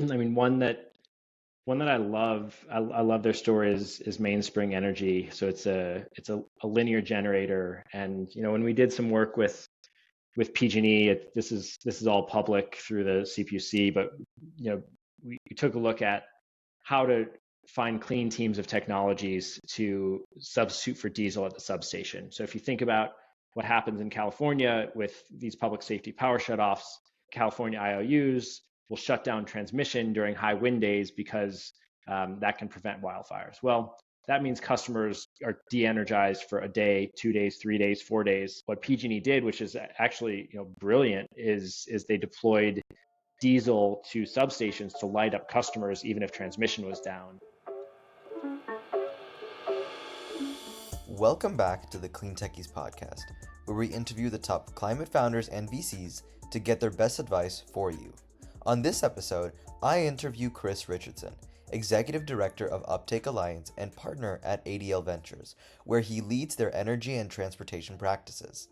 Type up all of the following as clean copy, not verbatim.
I mean, one that I love their story is Mainspring Energy. So it's a linear generator, and when we did some work with PG&E, this is all public through the CPUC, but we took a look at how to find clean teams of technologies to substitute for diesel at the substation. So if you think about what happens in California with these public safety power shutoffs, California IOUs will shut down transmission during high wind days because that can prevent wildfires. Well, that means customers are de-energized for a day, 2 days, 3 days, 4 days. What PG&E did, which is actually brilliant, is they deployed diesel to substations to light up customers even if transmission was down. Welcome back to the Clean Techies podcast, where we interview the top climate founders and VCs to get their best advice for you. On this episode, I interview Chris Richardson, Executive Director of Uptake Alliance and partner at ADL Ventures, where he leads their energy and transportation practices.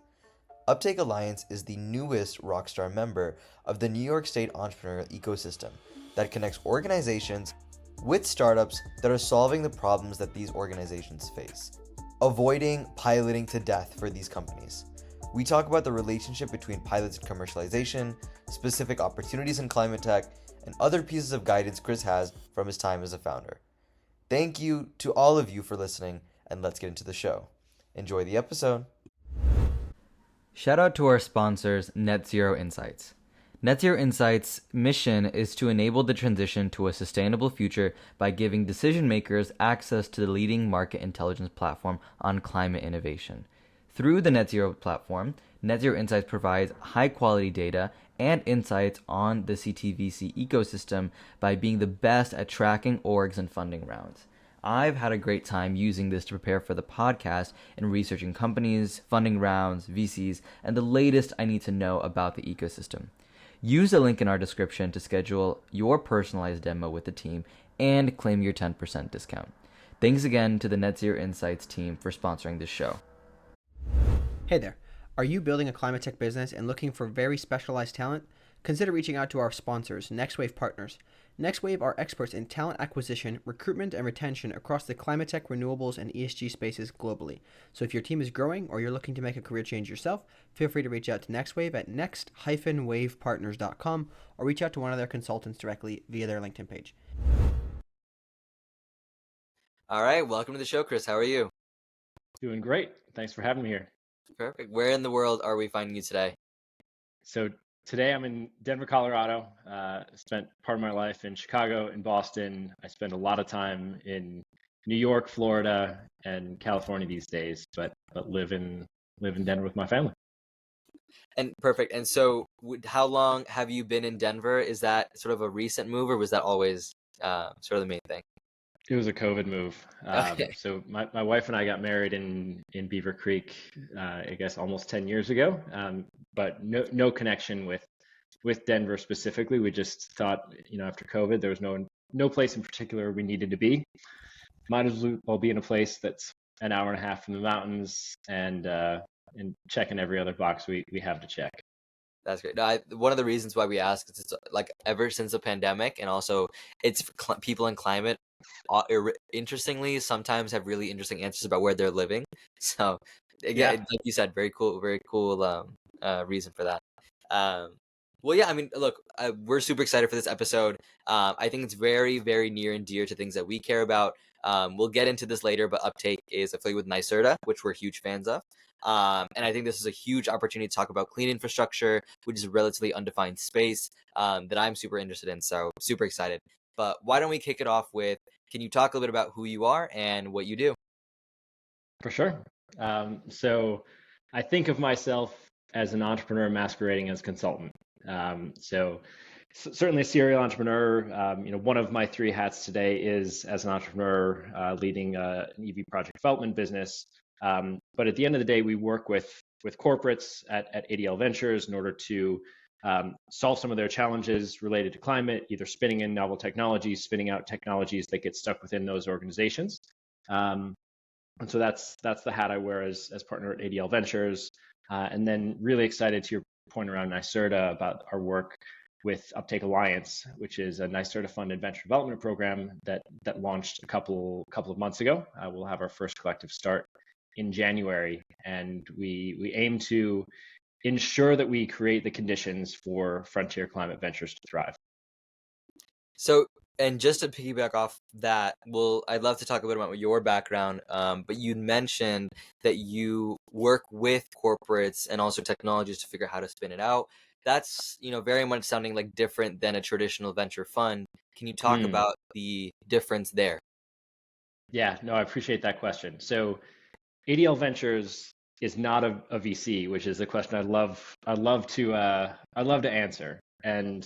Uptake Alliance is the newest rockstar member of the New York State entrepreneurial ecosystem that connects organizations with startups that are solving the problems that these organizations face, avoiding piloting to death for these companies. We talk about the relationship between pilots and commercialization, specific opportunities in climate tech, and other pieces of guidance Chris has from his time as a founder. Thank you to all of you for listening, and let's get into the show. Enjoy the episode. Shout out to our sponsors, Net Zero Insights. Net Zero Insights' mission is to enable the transition to a sustainable future by giving decision makers access to the leading market intelligence platform on climate innovation. Through the Net Zero platform, Net Zero Insights provides high-quality data and insights on the CTVC ecosystem by being the best at tracking orgs and funding rounds. I've had a great time using this to prepare for the podcast and researching companies, funding rounds, VCs, and the latest I need to know about the ecosystem. Use the link in our description to schedule your personalized demo with the team and claim your 10% discount. Thanks again to the Net Zero Insights team for sponsoring this show. Hey there. Are you building a climate tech business and looking for very specialized talent? Consider reaching out to our sponsors, NextWave Partners. NextWave are experts in talent acquisition, recruitment, and retention across the climate tech, renewables, and ESG spaces globally. So if your team is growing or you're looking to make a career change yourself, feel free to reach out to NextWave at next-wavepartners.com or reach out to one of their consultants directly via their LinkedIn page. All right, welcome to the show, Chris. How are you? Doing great. Thanks for having me here. Perfect. Where in the world are we finding you today? So today I'm in Denver, Colorado. Spent part of my life in Chicago, in Boston. I spend a lot of time in New York, Florida, and California these days, but live in Denver with my family. And perfect. And so how long have you been in Denver? Is that sort of a recent move, or was that always sort of the main thing? It was a COVID move. Okay. So my wife and I got married in Beaver Creek, I guess almost 10 years ago, but no connection with Denver specifically. We just thought, after COVID, there was no place in particular we needed to be. Might as well be in a place that's an hour and a half from the mountains and checking every other box we have to check. That's great. No, one of the reasons why we ask is it's like ever since the pandemic, and also it's people in climate, interestingly, sometimes have really interesting answers about where they're living. So again, like you said, very cool reason for that. Well, yeah, I mean, look, we're super excited for this episode. I think it's very, very near and dear to things that we care about. We'll get into this later, but Uptake is affiliated with NYSERDA, which we're huge fans of. And I think this is a huge opportunity to talk about clean infrastructure, which is a relatively undefined space that I'm super interested in. So super excited. But why don't we kick it off with, can you talk a little bit about who you are and what you do? For sure. So I think of myself as an entrepreneur masquerading as a consultant. So certainly a serial entrepreneur. One of my three hats today is as an entrepreneur leading an EV project development business. But at the end of the day, we work with corporates at ADL Ventures in order to solve some of their challenges related to climate, either spinning in novel technologies, spinning out technologies that get stuck within those organizations. And so that's the hat I wear as partner at ADL Ventures. And then really excited to your point around NYSERDA about our work with Uptake Alliance, which is a NYSERDA funded venture development program that launched a couple of months ago. We'll have our first collective start in January, and we aim to ensure that we create the conditions for frontier climate ventures to thrive. So, and just to piggyback off that, I'd love to talk a bit about your background, but you mentioned that you work with corporates and also technologies to figure out how to spin it out. That's, very much sounding like different than a traditional venture fund. Can you talk about the difference there? Yeah, no, I appreciate that question. So ADL Ventures is not a VC, which is a question I'd love to answer. And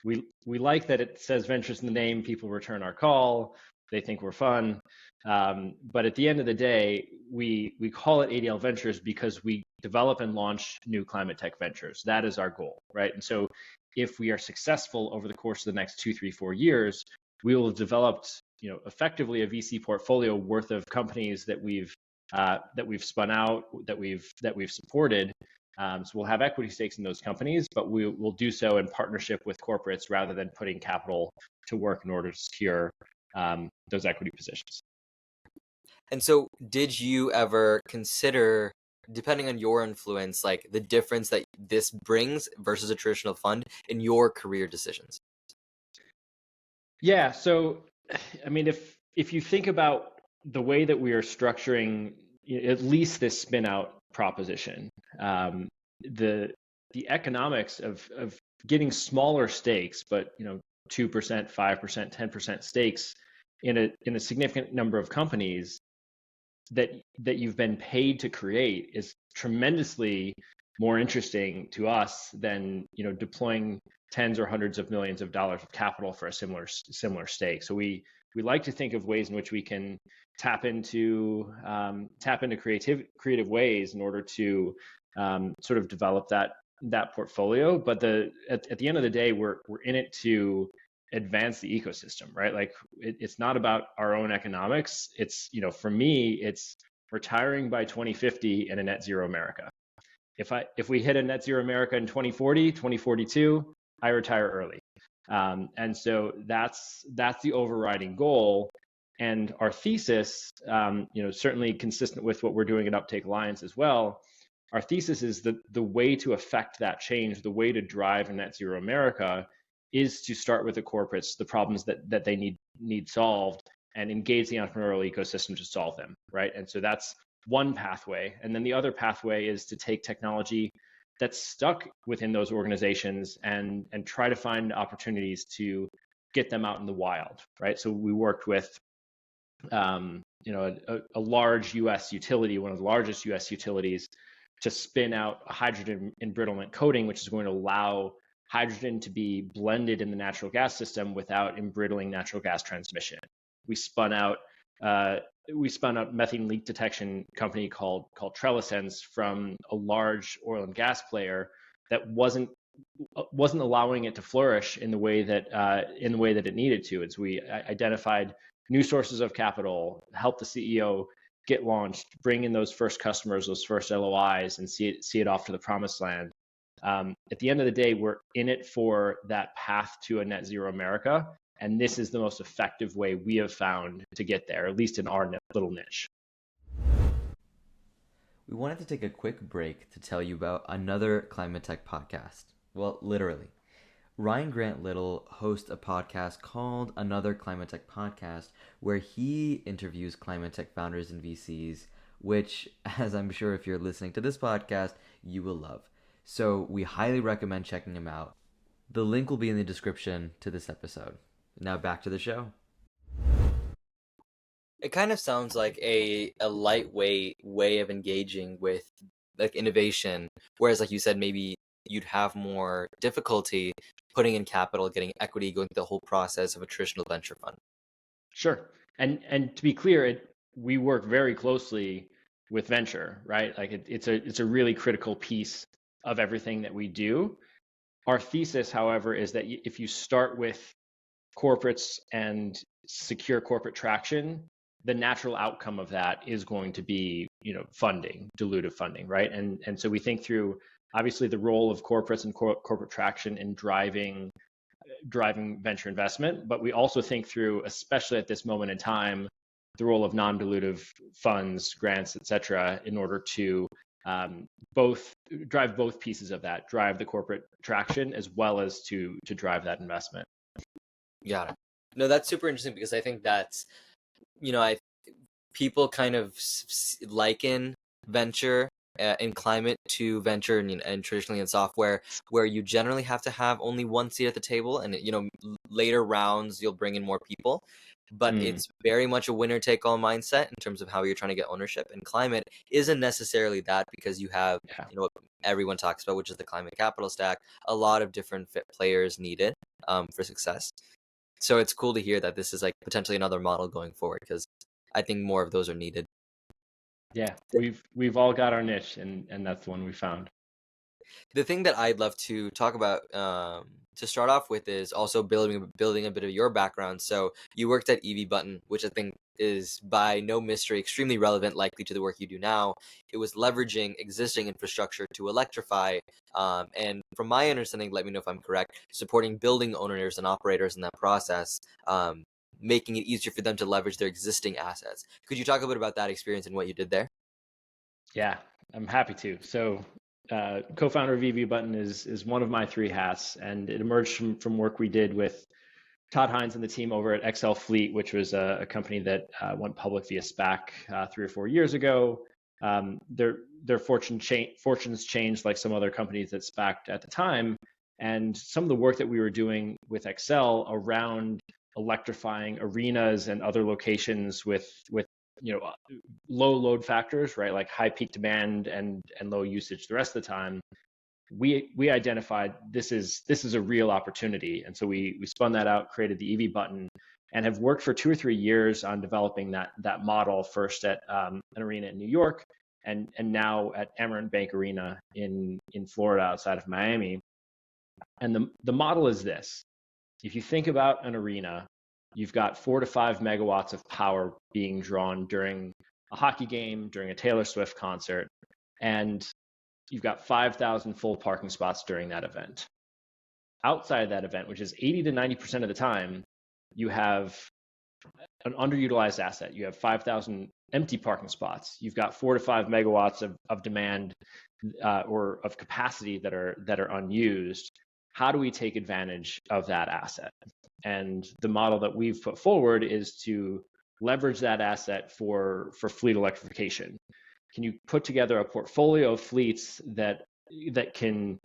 we like that it says ventures in the name. People return our call. They think we're fun. But at the end of the day, we call it ADL Ventures because we develop and launch new climate tech ventures. That is our goal, right? And so if we are successful over the course of the next 2, 3, 4 years, we will have developed, effectively a VC portfolio worth of companies that we've spun out, that we've supported. So we'll have equity stakes in those companies, but we will do so in partnership with corporates rather than putting capital to work in order to secure those equity positions. And so did you ever consider, depending on your influence, like the difference that this brings versus a traditional fund in your career decisions? Yeah, so I mean, if you think about the way that we are structuring at least this spin out proposition, the economics of getting smaller stakes, but 2%, 5%, 10% stakes in a significant number of companies that you've been paid to create is tremendously more interesting to us than deploying tens or hundreds of millions of dollars of capital for a similar stake. So we like to think of ways in which we can tap into creative ways in order to sort of develop that portfolio. But at the end of the day, we're in it to advance the ecosystem, right? Like it's not about our own economics. It's, for me, it's retiring by 2050 in a net zero America. If we hit a net zero America in 2040, 2042, I retire early. And so that's the overriding goal. And our thesis, certainly consistent with what we're doing at Uptake Alliance as well, our thesis is that the way to affect that change, the way to drive a net zero America is to start with the corporates, the problems that they need solved, and engage the entrepreneurial ecosystem to solve them, right? And so that's one pathway. And then the other pathway is to take technology that's stuck within those organizations and try to find opportunities to get them out in the wild, right? So we worked with a large U.S. utility, one of the largest U.S. utilities, to spin out a hydrogen embrittlement coating, which is going to allow hydrogen to be blended in the natural gas system without embrittling natural gas transmission. We spun out methane leak detection company called Trellisense from a large oil and gas player that wasn't allowing it to flourish in the way that it needed to. And so we identified new sources of capital, helped the CEO get launched, bring in those first customers, those first LOIs, and see it off to the promised land. At the end of the day, we're in it for that path to a net zero America. And this is the most effective way we have found to get there, at least in our little niche. We wanted to take a quick break to tell you about another climate tech podcast. Well, literally. Ryan Grant Little hosts a podcast called Another Climate Tech Podcast, where he interviews climate tech founders and VCs, which, as I'm sure if you're listening to this podcast, you will love. So we highly recommend checking him out. The link will be in the description to this episode. Now back to the show. It kind of sounds like a lightweight way of engaging with like innovation, whereas like you said, maybe you'd have more difficulty putting in capital, getting equity, going through the whole process of a traditional venture fund. Sure. And to be clear, we work very closely with venture, right? Like it's a really critical piece of everything that we do. Our thesis, however, is that if you start with corporates and secure corporate traction, the natural outcome of that is going to be, funding, dilutive funding, right? And so we think through obviously the role of corporates and corporate traction in driving driving venture investment, but we also think through, especially at this moment in time, the role of non-dilutive funds, grants, et cetera, in order to both drive both pieces of that, drive the corporate traction as well as to drive that investment. Got it. No, that's super interesting because I think that's, people kind of liken venture in climate to venture and traditionally in software, where you generally have to have only one seat at the table, and later rounds you'll bring in more people, but it's very much a winner take all mindset in terms of how you're trying to get ownership. And climate isn't necessarily that, because you have what everyone talks about, which is the climate capital stack, a lot of different fit players needed for success. So it's cool to hear that this is like potentially another model going forward, because I think more of those are needed. Yeah, we've all got our niche, and that's the one we found. The thing that I'd love to talk about to start off with is also building a bit of your background. So you worked at EV Button, which I think is by no mystery extremely relevant, likely to the work you do now. It was leveraging existing infrastructure to electrify, and from my understanding, let me know if I'm correct, supporting building owners and operators in that process, making it easier for them to leverage their existing assets. Could you talk a bit about that experience and what you did there? Yeah, I'm happy to. So co-founder of EV Button is one of my three hats, and it emerged from work we did with Todd Hines and the team over at XL Fleet, which was a company that went public via SPAC 3 or 4 years ago. Their fortunes changed like some other companies that SPAC'd at the time, and some of the work that we were doing with XL around electrifying arenas and other locations with low load factors, right? Like high peak demand and low usage the rest of the time. We identified this is a real opportunity. And so we spun that out, created the EV Button, and have worked for 2 or 3 years on developing that model, first at an arena in New York and now at Amerant Bank Arena in Florida outside of Miami. And the model is this. If you think about an arena, you've got 4 to 5 megawatts of power being drawn during a hockey game, during a Taylor Swift concert, and you've got 5,000 full parking spots during that event. Outside of that event, which is 80 to 90% of the time, you have an underutilized asset. You have 5,000 empty parking spots. You've got 4 to 5 megawatts of demand or of capacity that are unused. How do we take advantage of that asset? And the model that we've put forward is to leverage that asset for fleet electrification. Can you put together a portfolio of fleets that can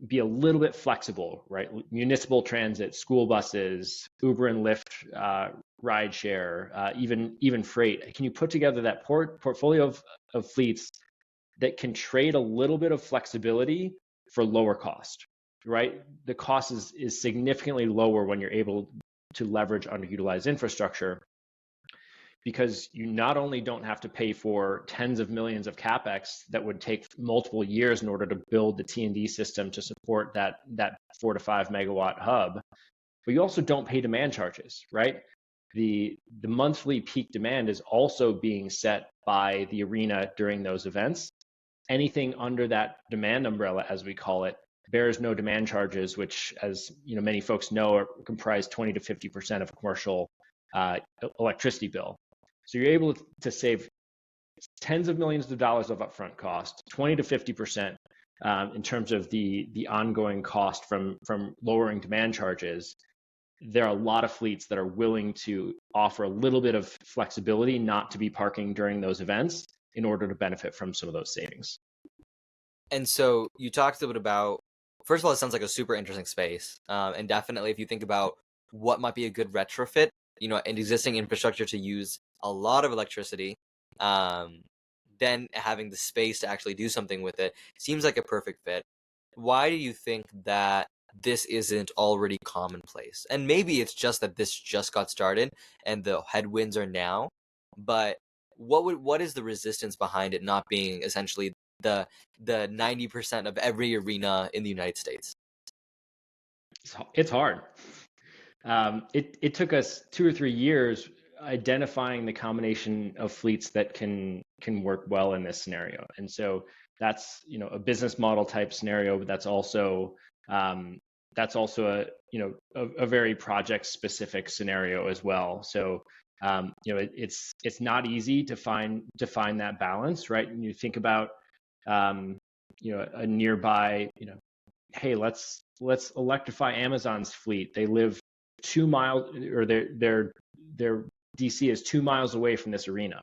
be a little bit flexible, right? Municipal transit, school buses, Uber and Lyft, rideshare, even freight. Can you put together that portfolio of fleets that can trade a little bit of flexibility for lower cost? Right? The cost is significantly lower when you're able to leverage underutilized infrastructure, because you not only don't have to pay for tens of millions of capex that would take multiple years in order to build the T&D system to support that 4 to 5 megawatt hub, but you also don't pay demand charges, right? The monthly peak demand is also being set by the arena during those events. Anything under that demand umbrella, as we call it, bears no demand charges, which, as many folks know, comprise 20 to 50% of a commercial electricity bill. So you're able to save tens of millions of dollars of upfront cost, 20 to 50% in terms of the ongoing cost from lowering demand charges. There are a lot of fleets that are willing to offer a little bit of flexibility not to be parking during those events in order to benefit from some of those savings. And so you talked a bit about, first of all, it sounds like a super interesting space. And definitely if you think about what might be a good retrofit, an existing infrastructure to use a lot of electricity, then having the space to actually do something with it seems like a perfect fit. Why do you think that this isn't already commonplace? And maybe it's just that this just got started and the headwinds are now, but what is the resistance behind it not being essentially the 90% of every arena in the United States? It's hard. It took us 2 or 3 years identifying the combination of fleets that can work well in this scenario. And so that's a business model type scenario, but that's also that's also a very project specific scenario as well. So it's not easy to find that balance, right? And you think about a nearby, hey, let's electrify Amazon's fleet. They live 2 miles, or their DC is 2 miles away from this arena.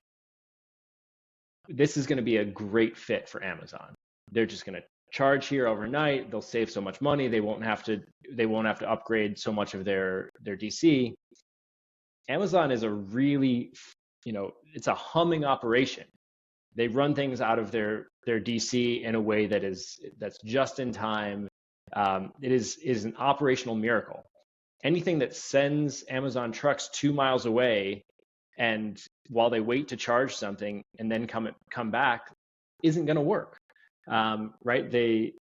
This is going to be a great fit for Amazon. They're just going to charge here overnight. They'll save so much money. They won't have to upgrade so much of their DC. Amazon is a really, it's a humming operation. They run things out of their DC in a way that's just in time. It is an operational miracle. Anything that sends Amazon trucks 2 miles away, and while they wait to charge something and then come back, isn't going to work, right? They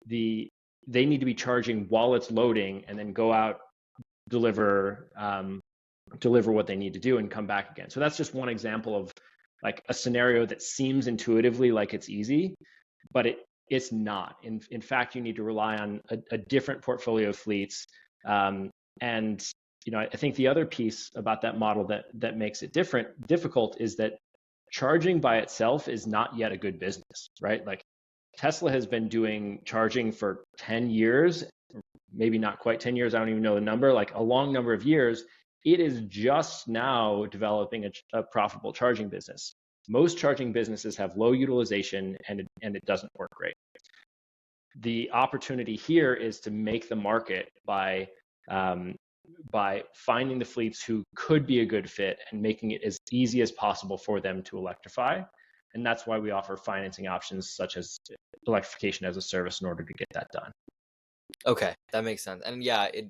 need to be charging while it's loading, and then go out, deliver what they need to do, and come back again. So that's just one example of like a scenario that seems intuitively like it's easy, but it's not. In fact, you need to rely on a different portfolio of fleets. And I think the other piece about that model that makes it difficult is that charging by itself is not yet a good business, right? Like Tesla has been doing charging for 10 years, maybe not quite 10 years. I don't even know the number, like a long number of years. It is just now developing a profitable charging business. Most charging businesses have low utilization, and it doesn't work great. The opportunity here is to make the market by finding the fleets who could be a good fit and making it as easy as possible for them to electrify. And that's why we offer financing options such as electrification as a service in order to get that done. Okay, that makes sense. And yeah, it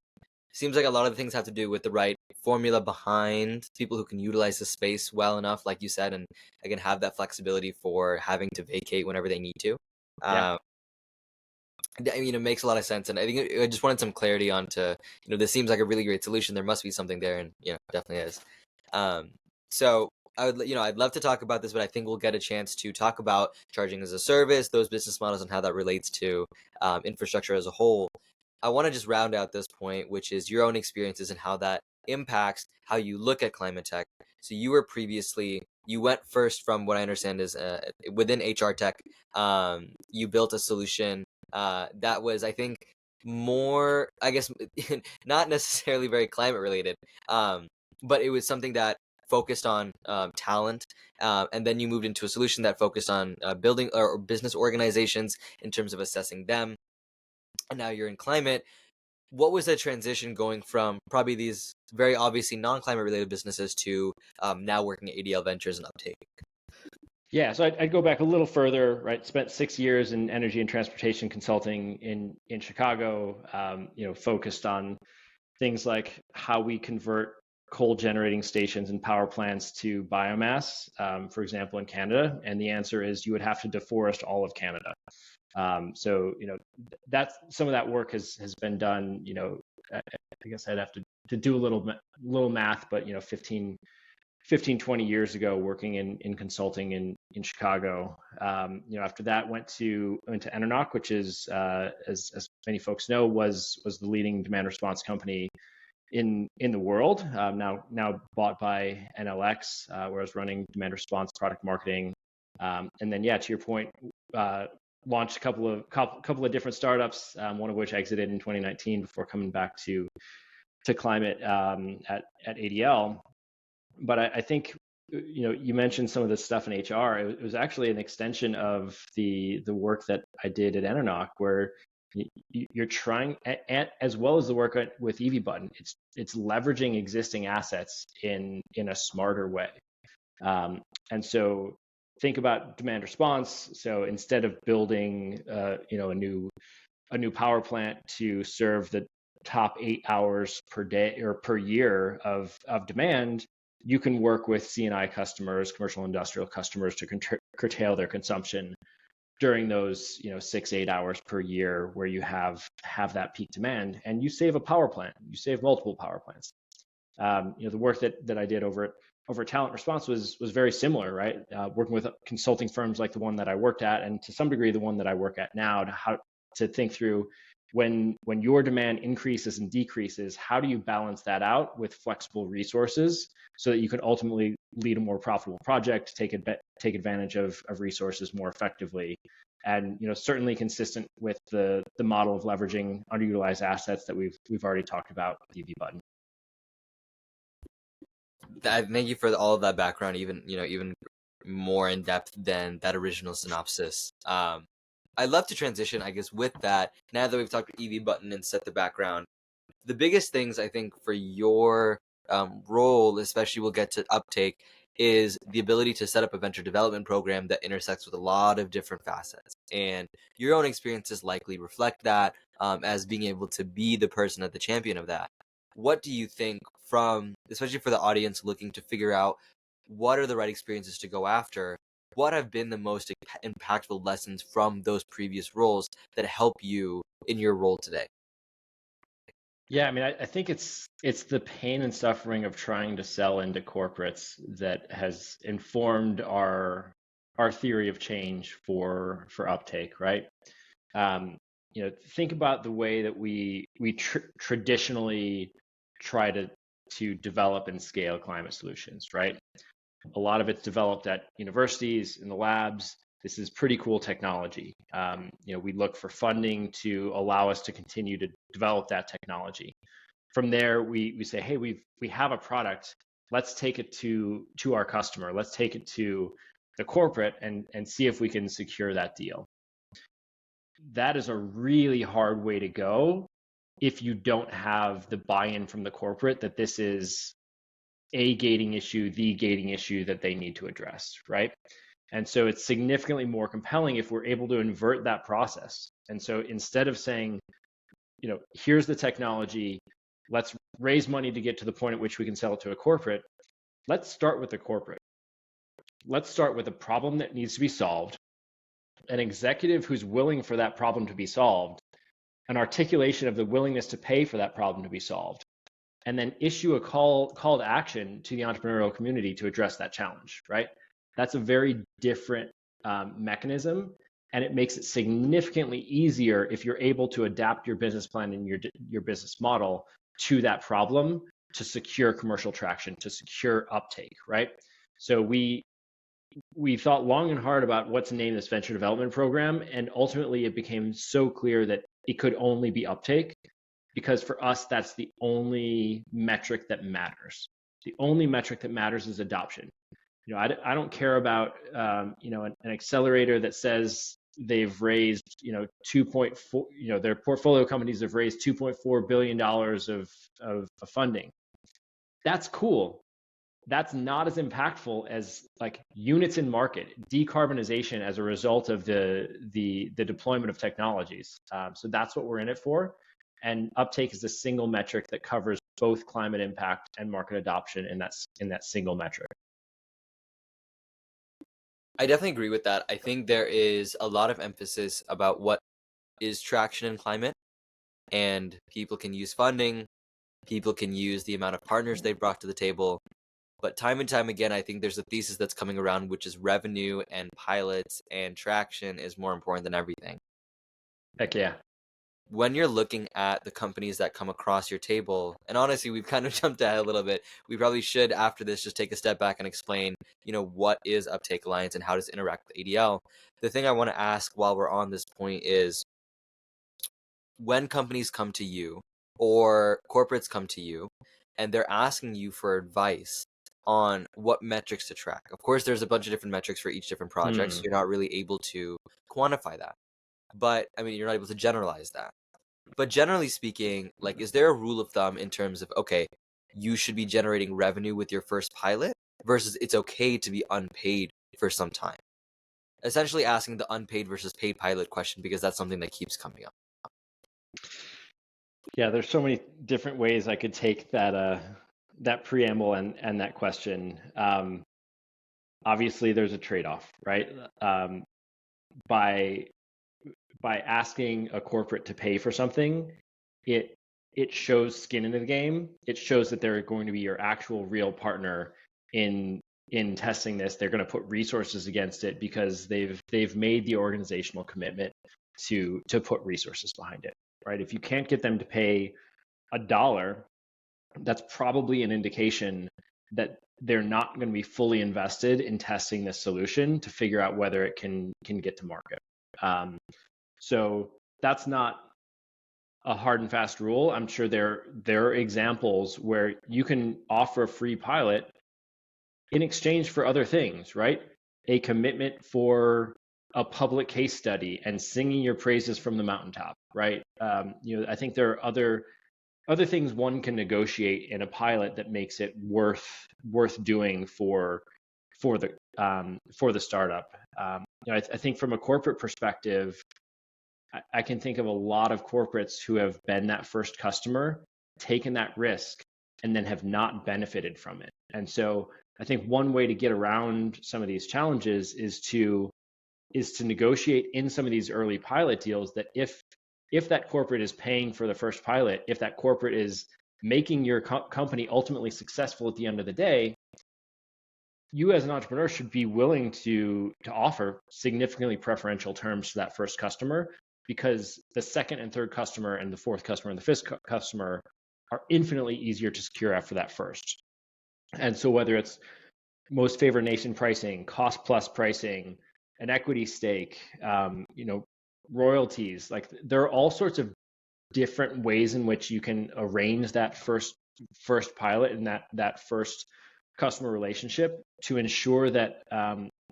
seems like a lot of the things have to do with the right formula behind people who can utilize the space well enough, like you said, and again have that flexibility for having to vacate whenever they need to. Yeah. It makes a lot of sense, and I think I just wanted some clarity onto, this seems like a really great solution. There must be something there, and definitely is. So I'd love to talk about this, but I think we'll get a chance to talk about charging as a service, those business models, and how that relates to infrastructure as a whole. I want to just round out this point, which is your own experiences and how that impacts how you look at climate tech. So you went first, from what I understand, is within HR tech. You built a solution that was, I think, more, I guess, not necessarily very climate related, but it was something that focused on talent, and then you moved into a solution that focused on building or business organizations in terms of assessing them, and now you're in climate. What was that transition going from probably these very obviously non-climate related businesses to now working at ADL Ventures and Uptake? Yeah, so I'd go back a little further, right? Spent 6 years in energy and transportation consulting in Chicago, focused on things like how we convert coal generating stations and power plants to biomass, for example, in Canada. And the answer is you would have to deforest all of Canada. So, that's some of that work has been done. I guess I'd have to do a little math, but 15, 20 years ago, working in consulting in Chicago. After that, went to Enernoc, which is, as many folks know, was the leading demand response company in the world. Now bought by NLX, where I was running demand response product marketing. And then, to your point, launched a couple of different startups, one of which exited in 2019 before coming back to climate at ADL. But I think you mentioned some of this stuff in HR. It was actually an extension of the work that I did at Enernoc, where you're trying, as well as the work with EV Button, it's leveraging existing assets in a smarter way. And so think about demand response. So instead of building a new power plant to serve the top 8 hours per day or per year of demand, you can work with C&I customers, commercial industrial customers, to curtail their consumption during those 6-8 hours per year where you have that peak demand, and you save a power plant, you save multiple power plants. The work that I did over Talent Response was very similar, right? Working with consulting firms like the one that I worked at, and to some degree the one that I work at now, to think through when your demand increases and decreases, how do you balance that out with flexible resources so that you can ultimately lead a more profitable project, take advantage of resources more effectively, and certainly consistent with the model of leveraging underutilized assets that we've already talked about with EV Button. Thank you for all of that background, even more in depth than that original synopsis. I'd love to transition, I guess, with that. Now that we've talked about EV Button and set the background, the biggest things I think for your role, especially we'll get to Uptake, is the ability to set up a venture development program that intersects with a lot of different facets. And your own experiences likely reflect that, as being able to be the person at the champion of that. What do you think, especially for the audience looking to figure out what are the right experiences to go after, what have been the most impactful lessons from those previous roles that help you in your role today? Yeah, I mean, I think it's the pain and suffering of trying to sell into corporates that has informed our theory of change for Uptake, right? Think about the way that we traditionally try to develop and scale climate solutions, right? A lot of it's developed at universities, in the labs. This is pretty cool technology. We look for funding to allow us to continue to develop that technology. From there, we say, hey, we have a product. Let's take it to our customer. Let's take it to the corporate and see if we can secure that deal. That is a really hard way to go if you don't have the buy-in from the corporate that this is a gating issue, the gating issue that they need to address, right? And so it's significantly more compelling if we're able to invert that process. And so instead of saying, here's the technology, let's raise money to get to the point at which we can sell it to a corporate, let's start with the corporate. Let's start with a problem that needs to be solved, an executive who's willing for that problem to be solved, an articulation of the willingness to pay for that problem to be solved, and then issue a call to action to the entrepreneurial community to address that challenge, right? That's a very different mechanism, and it makes it significantly easier if you're able to adapt your business plan and your business model to that problem to secure commercial traction, to secure uptake, right? So we thought long and hard about what to name this venture development program, and ultimately it became so clear that it could only be uptake, because for us, that's the only metric that matters. The only metric that matters is adoption. I don't care about an accelerator that says they've raised 2.4, their portfolio companies have raised $2.4 billion of funding. That's cool. That's not as impactful as like units in market, decarbonization as a result of the deployment of technologies. So that's what we're in it for. And uptake is a single metric that covers both climate impact and market adoption in that single metric. I definitely agree with that. I think there is a lot of emphasis about what is traction in climate, and people can use funding, people can use the amount of partners they've brought to the table. But time and time again, I think there's a thesis that's coming around, which is revenue and pilots and traction is more important than everything. Heck yeah. When you're looking at the companies that come across your table, and honestly, we've kind of jumped ahead a little bit. We probably should, after this, just take a step back and explain, what is Uptake Alliance and how does it interact with ADL? The thing I want to ask while we're on this point is, when companies come to you or corporates come to you and they're asking you for advice on what metrics to track. Of course, there's a bunch of different metrics for each different project, so you're not really able to quantify that. But, you're not able to generalize that. But generally speaking, is there a rule of thumb in terms of, okay, you should be generating revenue with your first pilot versus it's okay to be unpaid for some time? Essentially asking the unpaid versus paid pilot question, because that's something that keeps coming up. Yeah, there's so many different ways I could take that preamble and that question. Obviously, there's a trade-off, right? By asking a corporate to pay for something, it shows skin in the game. It shows that they're going to be your actual real partner in testing this. They're going to put resources against it because they've made the organizational commitment to put resources behind it. right? If you can't get them to pay $1, that's probably an indication that they're not going to be fully invested in testing this solution to figure out whether it can get to market. So that's not a hard and fast rule. I'm sure there are examples where you can offer a free pilot in exchange for other things, right? A commitment for a public case study and singing your praises from the mountaintop, right? I think there are other things one can negotiate in a pilot that makes it worth doing for the startup. I think from a corporate perspective, I can think of a lot of corporates who have been that first customer, taken that risk, and then have not benefited from it. And so I think one way to get around some of these challenges is to negotiate in some of these early pilot deals that if that corporate is paying for the first pilot, if that corporate is making your company ultimately successful at the end of the day, you as an entrepreneur should be willing to offer significantly preferential terms to that first customer, because the second and third customer and the fourth customer and the fifth customer are infinitely easier to secure after that first. And so whether it's most favored nation pricing, cost plus pricing, an equity stake, royalties, like there are all sorts of different ways in which you can arrange that first pilot and that first customer relationship to ensure that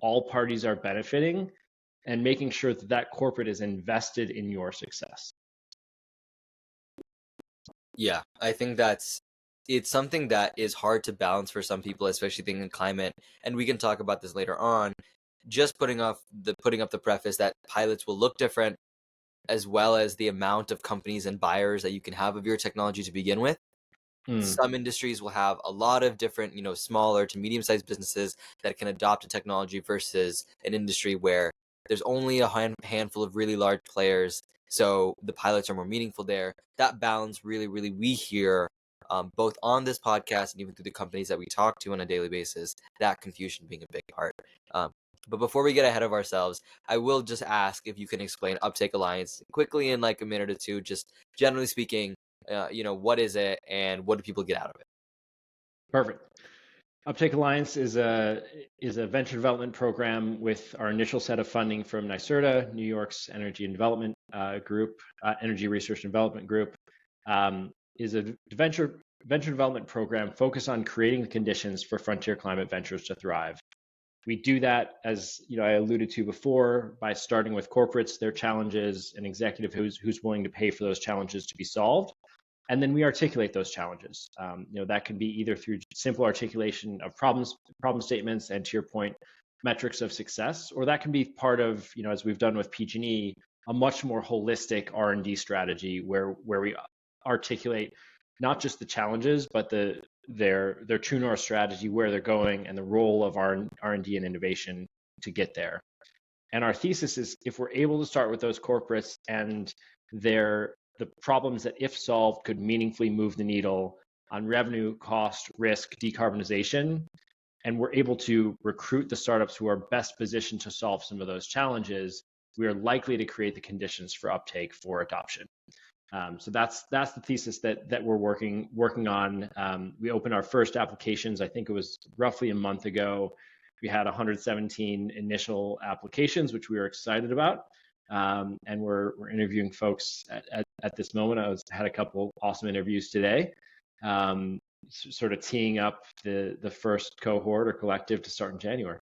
all parties are benefiting and making sure that corporate is invested in your success. Yeah, I think it's something that is hard to balance for some people, especially thinking climate. And we can talk about this later on. Just putting up the preface that pilots will look different, as well as the amount of companies and buyers that you can have of your technology to begin with. Some industries will have a lot of different, smaller to medium-sized businesses that can adopt a technology versus an industry where there's only a handful of really large players. So the pilots are more meaningful there. That balance really, really we hear both on this podcast and even through the companies that we talk to on a daily basis, that confusion being a big part. But before we get ahead of ourselves, I will just ask if you can explain Uptake Alliance quickly in like a minute or two, just generally speaking, what is it and what do people get out of it? Perfect. Uptake Alliance is a venture development program with our initial set of funding from NYSERDA, New York's Energy and Development Group, Energy Research and Development Group, is a venture development program focused on creating the conditions for frontier climate ventures to thrive. We do that, as I alluded to before, by starting with corporates, their challenges, an executive who's willing to pay for those challenges to be solved. And then we articulate those challenges. That can be either through simple articulation of problem statements and, to your point, metrics of success, or that can be part of, as we've done with PG&E, a much more holistic R&D strategy where we articulate not just the challenges, but their true north strategy, where they're going, and the role of R&D and innovation to get there. And our thesis is, if we're able to start with those corporates and the problems that, if solved, could meaningfully move the needle on revenue, cost, risk, decarbonization, and we're able to recruit the startups who are best positioned to solve some of those challenges, we are likely to create the conditions for uptake for adoption. So that's the thesis that we're working on. We opened our first applications, I think it was roughly a month ago. We had 117 initial applications, which we were excited about. And we're interviewing folks at this moment. I had a couple awesome interviews today, sort of teeing up the first cohort or collective to start in January.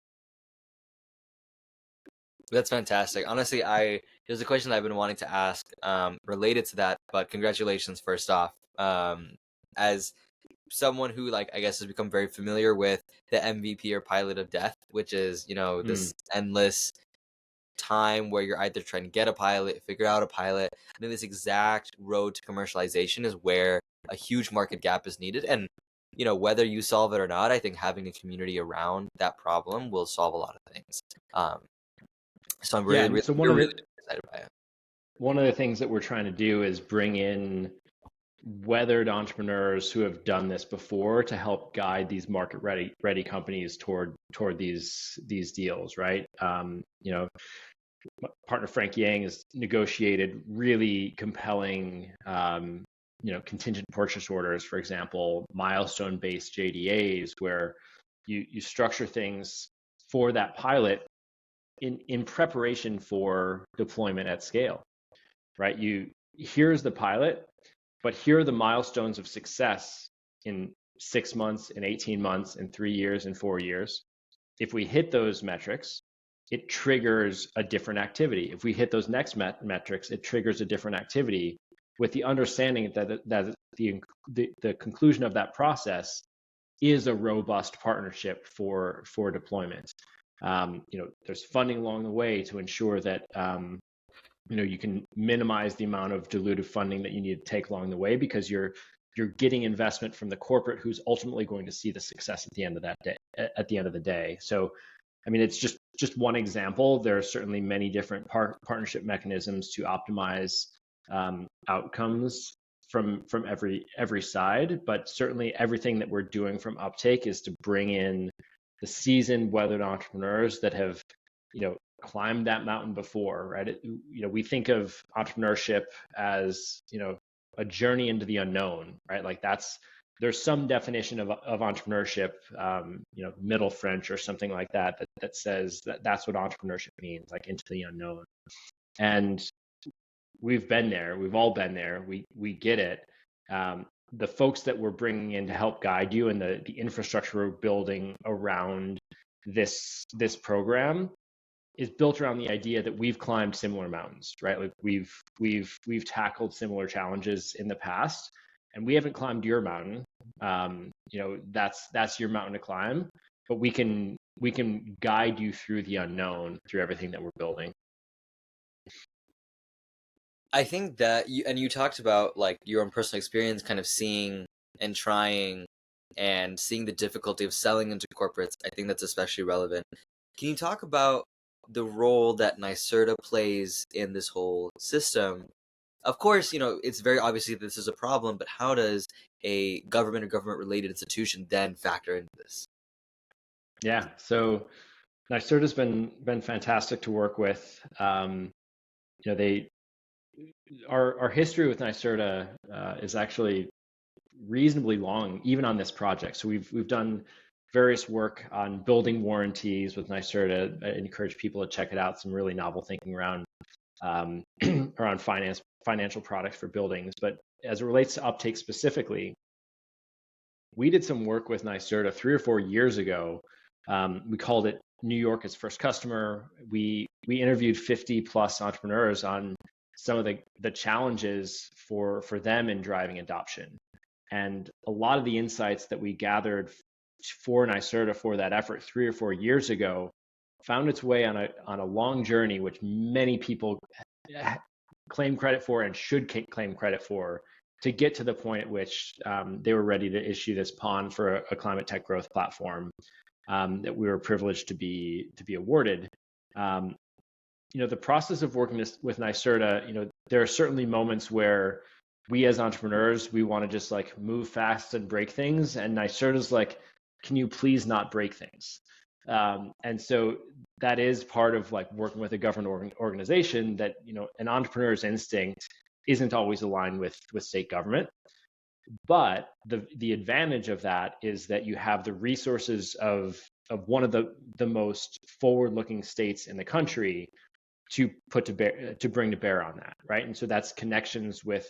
That's fantastic. Honestly, there's a question that I've been wanting to ask related to that, but congratulations first off. As someone who, I guess, has become very familiar with the MVP or pilot of death, which is, this endless time where you're either trying to get a pilot, figure out a pilot, and then this exact road to commercialization is where a huge market gap is needed. And whether you solve it or not, I think having a community around that problem will solve a lot of things. So I'm really excited by it. One of the things that we're trying to do is bring in weathered entrepreneurs who have done this before to help guide these market ready companies toward these deals, right? partner Frank Yang has negotiated really compelling, contingent purchase orders, for example, milestone-based JDAs, where you structure things for that pilot in preparation for deployment at scale, right? Here's the pilot, but here are the milestones of success in 6 months, in 18 months, in 3 years, in 4 years. If we hit those metrics, it triggers a different activity. If we hit those next metrics, it triggers a different activity, with the understanding that the conclusion of that process is a robust partnership for deployment. There's funding along the way to ensure that you can minimize the amount of dilutive funding that you need to take along the way, because you're getting investment from the corporate who's ultimately going to see the success at the end of that day. At the end of the day, so I mean, it's just one example. There are certainly many different partnership mechanisms to optimize outcomes from every side, but certainly everything that we're doing from Uptake is to bring in the seasoned, weathered entrepreneurs that have, climbed that mountain before, right? We think of entrepreneurship as, a journey into the unknown, right? Like there's some definition of entrepreneurship, Middle French or something like that says that's what entrepreneurship means, like into the unknown. And we've been there. We've all been there. We get it. The folks that we're bringing in to help guide you, and the infrastructure we're building around this program is built around the idea that we've climbed similar mountains, right? Like we've tackled similar challenges in the past, and we haven't climbed your mountain. That's your mountain to climb, but we can guide you through the unknown, through everything that we're building. I think that you talked about like your own personal experience, kind of seeing and trying and seeing the difficulty of selling into corporates. I think that's especially relevant. Can you talk about the role that NYSERDA plays in this whole system? Of course, it's very obvious that this is a problem, but how does a government or government-related institution then factor into this? Yeah, so NYSERDA's been fantastic to work with. Our history with NYSERDA is actually reasonably long, even on this project. So we've done various work on building warranties with NYSERDA. I encourage people to check it out. Some really novel thinking around around financial products for buildings. But as it relates to Uptake specifically, we did some work with NYSERDA 3 or 4 years ago. We called it New York as First Customer. We interviewed 50 plus entrepreneurs on some of the challenges for them in driving adoption. And a lot of the insights that we gathered for NYSERDA for that effort 3 or 4 years ago found its way on a long journey, which many people claim credit for and should claim credit for, to get to the point at which they were ready to issue this pond for a climate tech growth platform that we were privileged to be awarded. The process of working with NYSERDA, there are certainly moments where we as entrepreneurs, we want to just like move fast and break things, and NYSERDA's like, can you please not break things? And so that is part of like working with a government organization, that an entrepreneur's instinct isn't always aligned with state government. But the advantage of that is that you have the resources of one of the most forward-looking states in the country to bring to bear on that, right? And so that's connections with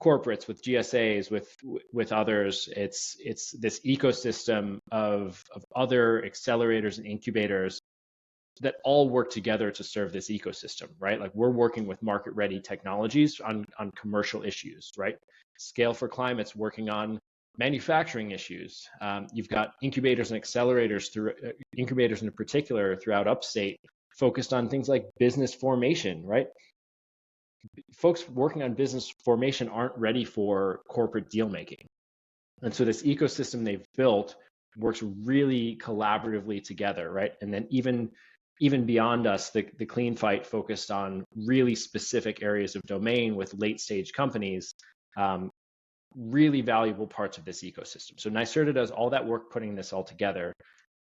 corporates, with GSAs, with others. It's this ecosystem of other accelerators and incubators that all work together to serve this ecosystem, right? Like we're working with market-ready technologies on commercial issues, right? Scale for Climate's working on manufacturing issues. You've got incubators and accelerators incubators in particular throughout Upstate, focused on things like business formation, right? Folks working on business formation aren't ready for corporate deal making. And so this ecosystem they've built works really collaboratively together, right? And then even beyond us, the Clean Fight focused on really specific areas of domain with late stage companies, really valuable parts of this ecosystem. So NYSERDA does all that work putting this all together.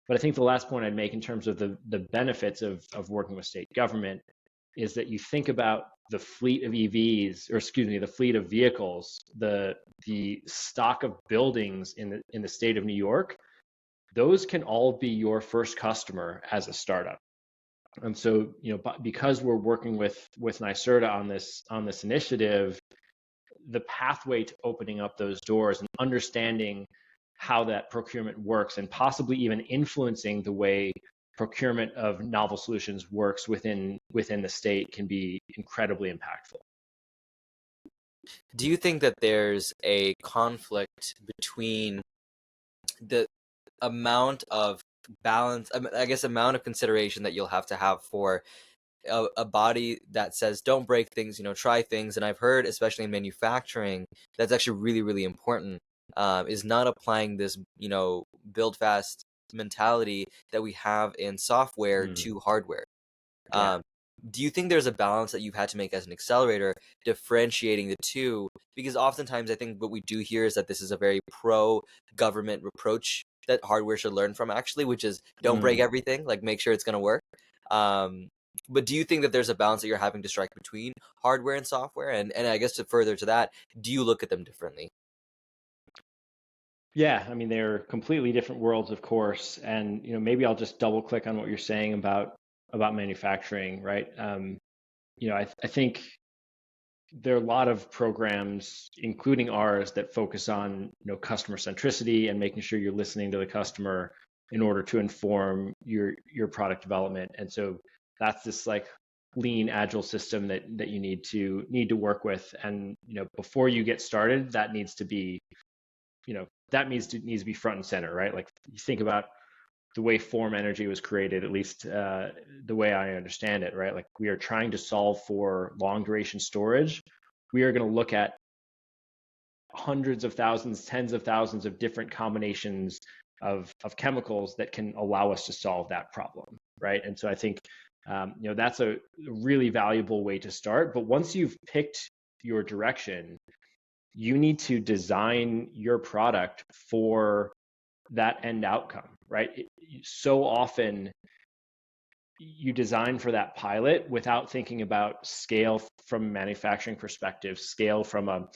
But I think the last point I'd make in terms of the benefits of working with state government is that you think about the fleet of EVs, or excuse me, the fleet of vehicles, the stock of buildings in the state of New York. Those can all be your first customer as a startup. And so, because we're working with NYSERDA on this initiative, the pathway to opening up those doors and understanding how that procurement works, and possibly even influencing the way procurement of novel solutions works within the state, can be incredibly impactful. Do you think that there's a conflict between the amount of balance, I guess, amount of consideration that you'll have to have for a body that says don't break things, try things? And I've heard, especially in manufacturing, that's actually really, really important, is not applying this, build fast mentality that we have in software to hardware. Yeah. Do you think there's a balance that you've had to make as an accelerator, differentiating the two? Because oftentimes I think what we do here is that this is a very pro-government approach that hardware should learn from, actually, which is don't break everything, like make sure it's going to work. But do you think that there's a balance that you're having to strike between hardware and software? And I guess to further to that, do you look at them differently? Yeah, I mean, they're completely different worlds, of course. And maybe I'll just double click on what you're saying about manufacturing, right? I think there are a lot of programs, including ours, that focus on customer centricity and making sure you're listening to the customer in order to inform your product development. And so that's this like lean, agile system that you need to work with. And before you get started, that needs to be needs to be front and center, right? Like, you think about the way Form Energy was created, at least the way I understand it, right? Like, we are trying to solve for long duration storage. We are going to look at hundreds of thousands, tens of thousands of different combinations of chemicals that can allow us to solve that problem, right? And so I think that's a really valuable way to start. But once you've picked your direction, you need to design your product for that end outcome, right? So often you design for that pilot without thinking about scale from a manufacturing perspective, scale from a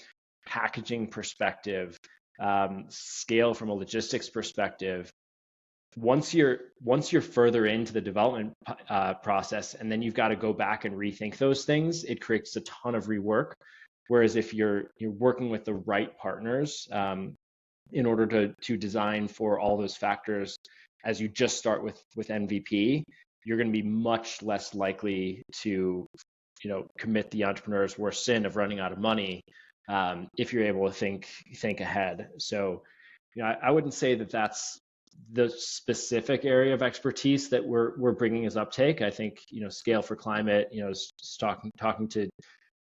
packaging perspective, scale from a logistics perspective. Once you're further into the development process, and then you've got to go back and rethink those things, it creates a ton of rework. Whereas if you're working with the right partners, in order to design for all those factors, as you just start with MVP, you're going to be much less likely to commit the entrepreneur's worst sin of running out of money, if you're able to think ahead. So I wouldn't say that that's the specific area of expertise that we're bringing as Uptake. I think Scale for Climate, talking to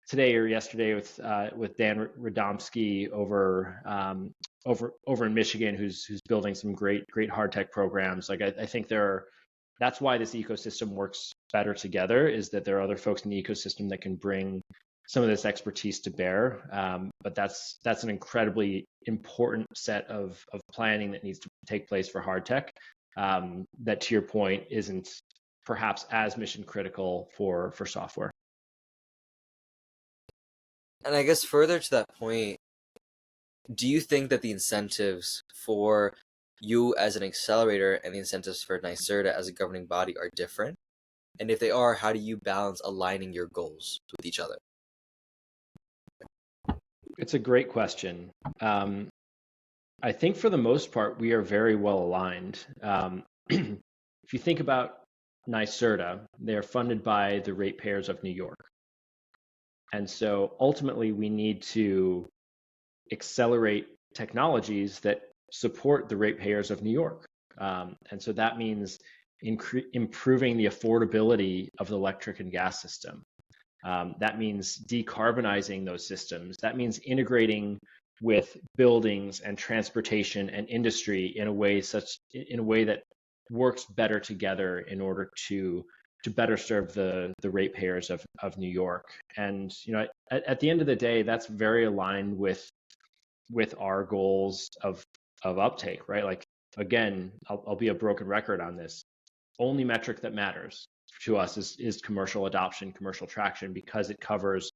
today or yesterday with Dan Radomski over in Michigan, who's building some great hard tech programs. Like, I think that's why this ecosystem works better together, is that there are other folks in the ecosystem that can bring some of this expertise to bear. But that's an incredibly important set of planning that needs to take place for hard tech, that, to your point, isn't perhaps as mission critical for software. And I guess further to that point, do you think that the incentives for you as an accelerator and the incentives for NYSERDA as a governing body are different? And if they are, how do you balance aligning your goals with each other? It's a great question. I think for the most part, we are very well aligned. If you think about NYSERDA, they're funded by the ratepayers of New York. And so ultimately, we need to accelerate technologies that support the ratepayers of New York. And so that means improving the affordability of the electric and gas system. That means decarbonizing those systems. That means integrating with buildings and transportation and industry in a way that works better together in order to better serve the ratepayers of New York. And at the end of the day, that's very aligned with our goals of Uptake, right? Like, again, I'll be a broken record on this. Only metric that matters: to us is commercial adoption, commercial traction, because it covers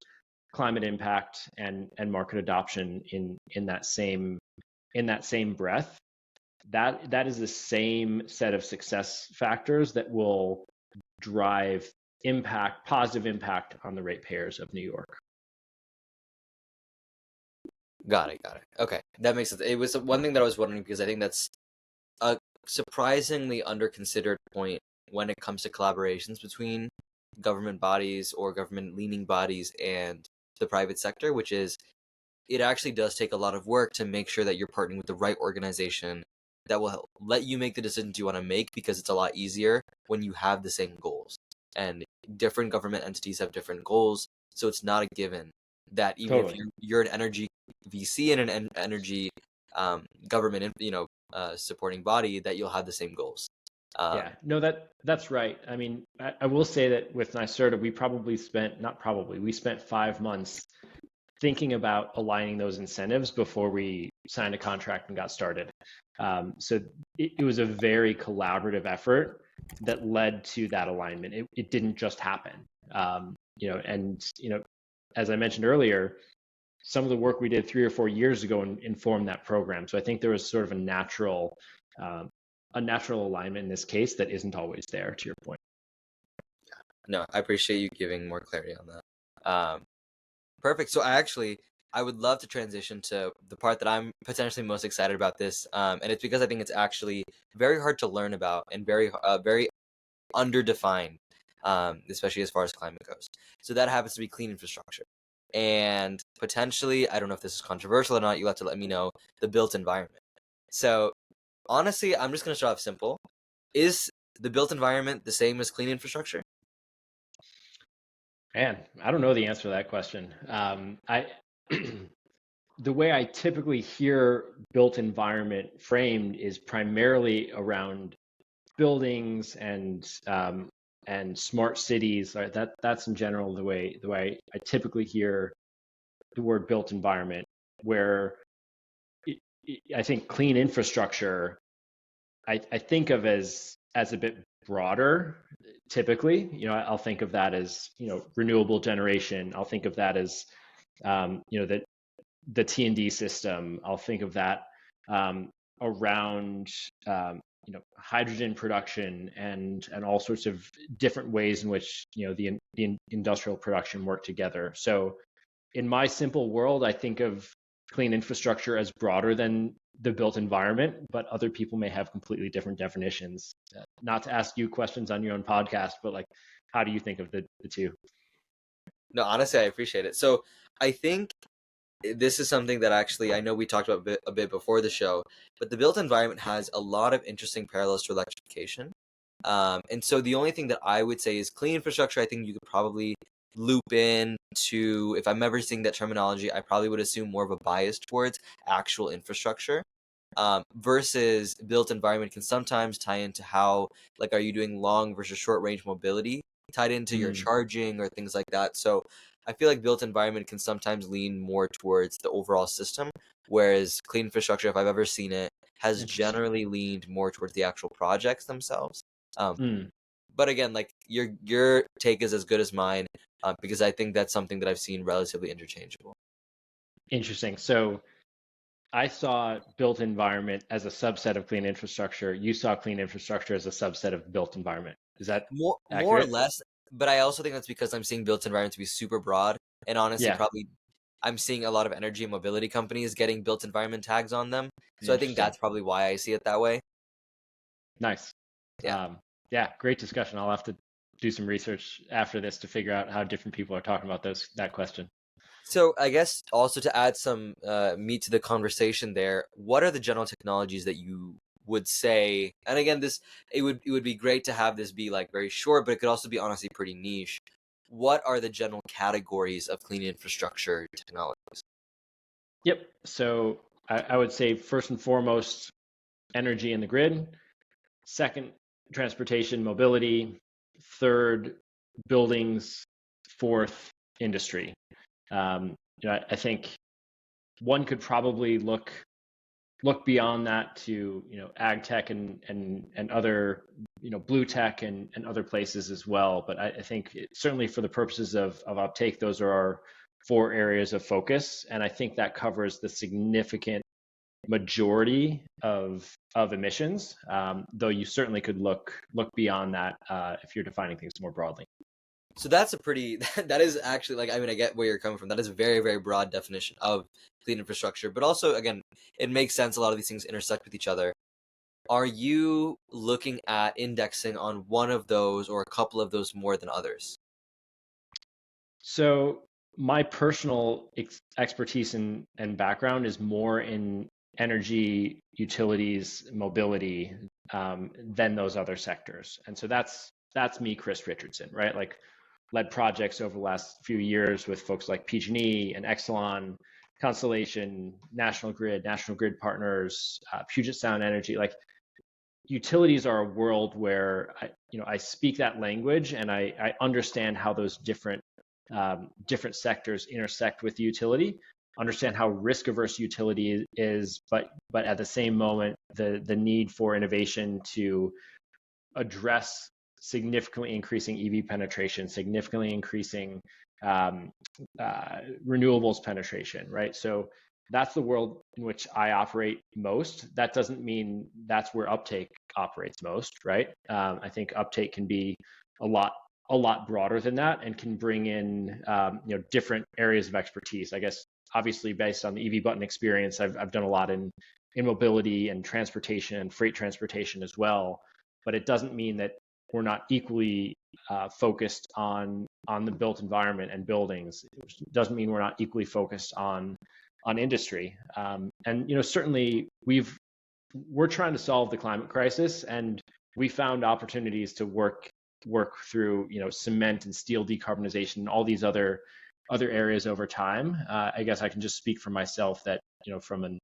climate impact and market adoption in that same breath. That is the same set of success factors that will drive positive impact on the ratepayers of New York. Got it. Okay, that makes sense. It was one thing that I was wondering, because I think that's a surprisingly underconsidered point when it comes to collaborations between government bodies or government-leaning bodies and the private sector, which is, it actually does take a lot of work to make sure that you're partnering with the right organization that will let you make the decisions you want to make, because it's a lot easier when you have the same goals. And different government entities have different goals, so it's not a given that even if you're an energy VC and an energy government, supporting body, that you'll have the same goals. Yeah, no, that's right. I mean, I will say that with NYSERDA, we spent 5 months thinking about aligning those incentives before we signed a contract and got started. So it was a very collaborative effort that led to that alignment. It didn't just happen. As I mentioned earlier, some of the work we did 3 or 4 years ago informed that program. So I think there was sort of a natural alignment in this case that isn't always there, to your point. No, I appreciate you giving more clarity on that. Perfect. So I would love to transition to the part that I'm potentially most excited about this, and it's because I think it's actually very hard to learn about and very underdefined, especially as far as climate goes. So that happens to be clean infrastructure. And potentially, I don't know if this is controversial or not, you'll have to let me know, the built environment. So honestly, I'm just going to start off simple. Is the built environment the same as clean infrastructure? Man, I don't know the answer to that question. The way I typically hear built environment framed is primarily around buildings and smart cities. Right? That's in general the way I typically hear the word built environment. Where I think clean infrastructure, I think of as a bit broader. Typically, I'll think of that as renewable generation. I'll think of that as the T&D system. I'll think of that around hydrogen production and all sorts of different ways in which the industrial production work together. So in my simple world, I think of clean infrastructure as broader than the built environment, but other people may have completely different definitions. Not to ask you questions on your own podcast, but how do you think of the two? No, honestly, I appreciate it. So I think this is something that actually, I know we talked about a bit before the show, but the built environment has a lot of interesting parallels to electrification. And so the only thing that I would say is clean infrastructure, I think you could probably loop in to, if I'm ever seeing that terminology, I probably would assume more of a bias towards actual infrastructure. Versus built environment can sometimes tie into how, are you doing long versus short range mobility tied into your charging or things like that. So I feel like built environment can sometimes lean more towards the overall system, whereas clean infrastructure, if I've ever seen it, has generally leaned more towards the actual projects themselves. But again, your take is as good as mine, because I think that's something that I've seen relatively interchangeable. Interesting. So I saw built environment as a subset of clean infrastructure. You saw clean infrastructure as a subset of built environment. Is that more or less? But I also think that's because I'm seeing built environment to be super broad, and honestly, probably I'm seeing a lot of energy and mobility companies getting built environment tags on them. So I think that's probably why I see it that way. Nice. Yeah, great discussion. I'll have to do some research after this to figure out how different people are talking about that question. So I guess also to add some meat to the conversation there, what are the general technologies that you would say, and again, it would be great to have this be very short, but it could also be honestly pretty niche. What are the general categories of clean infrastructure technologies? Yep. So I would say first and foremost, energy and the grid. Second, transportation, mobility. Third, buildings. Fourth, industry. I think one could probably look beyond that to ag tech and other blue tech and other places as well. But I think certainly for the purposes of Uptake, those are our 4 areas of focus, and I think that covers the significant majority of emissions. Though you certainly could look beyond that if you're defining things more broadly. So that's a pretty, that is actually, like, I mean, I get where you're coming from. That is a very, very broad definition of clean infrastructure. But also, again, it makes sense. A lot of these things intersect with each other. Are you looking at indexing on one of those or a couple of those more than others? So my personal expertise and background is more in energy, utilities, mobility than those other sectors. And so that's me, Chris Richardson, right? Like, led projects over the last few years with folks like PG&E and Exelon, Constellation, National Grid Partners, Puget Sound Energy. Like, utilities are a world where I speak that language, and I understand how those different sectors intersect with utility, understand how risk averse utility is, but at the same moment, the need for innovation to address significantly increasing EV penetration, significantly increasing renewables penetration, right? So that's the world in which I operate most. That doesn't mean that's where Uptake operates most, right? I think Uptake can be a lot broader than that, and can bring in different areas of expertise. I guess obviously based on the EV button experience, I've done a lot in mobility and transportation and freight transportation as well. But it doesn't mean that we're not equally focused on the built environment and buildings. It doesn't mean we're not equally focused on industry. And certainly we're trying to solve the climate crisis, and we found opportunities to work through cement and steel decarbonization and all these other areas over time. I guess I can just speak for myself that from a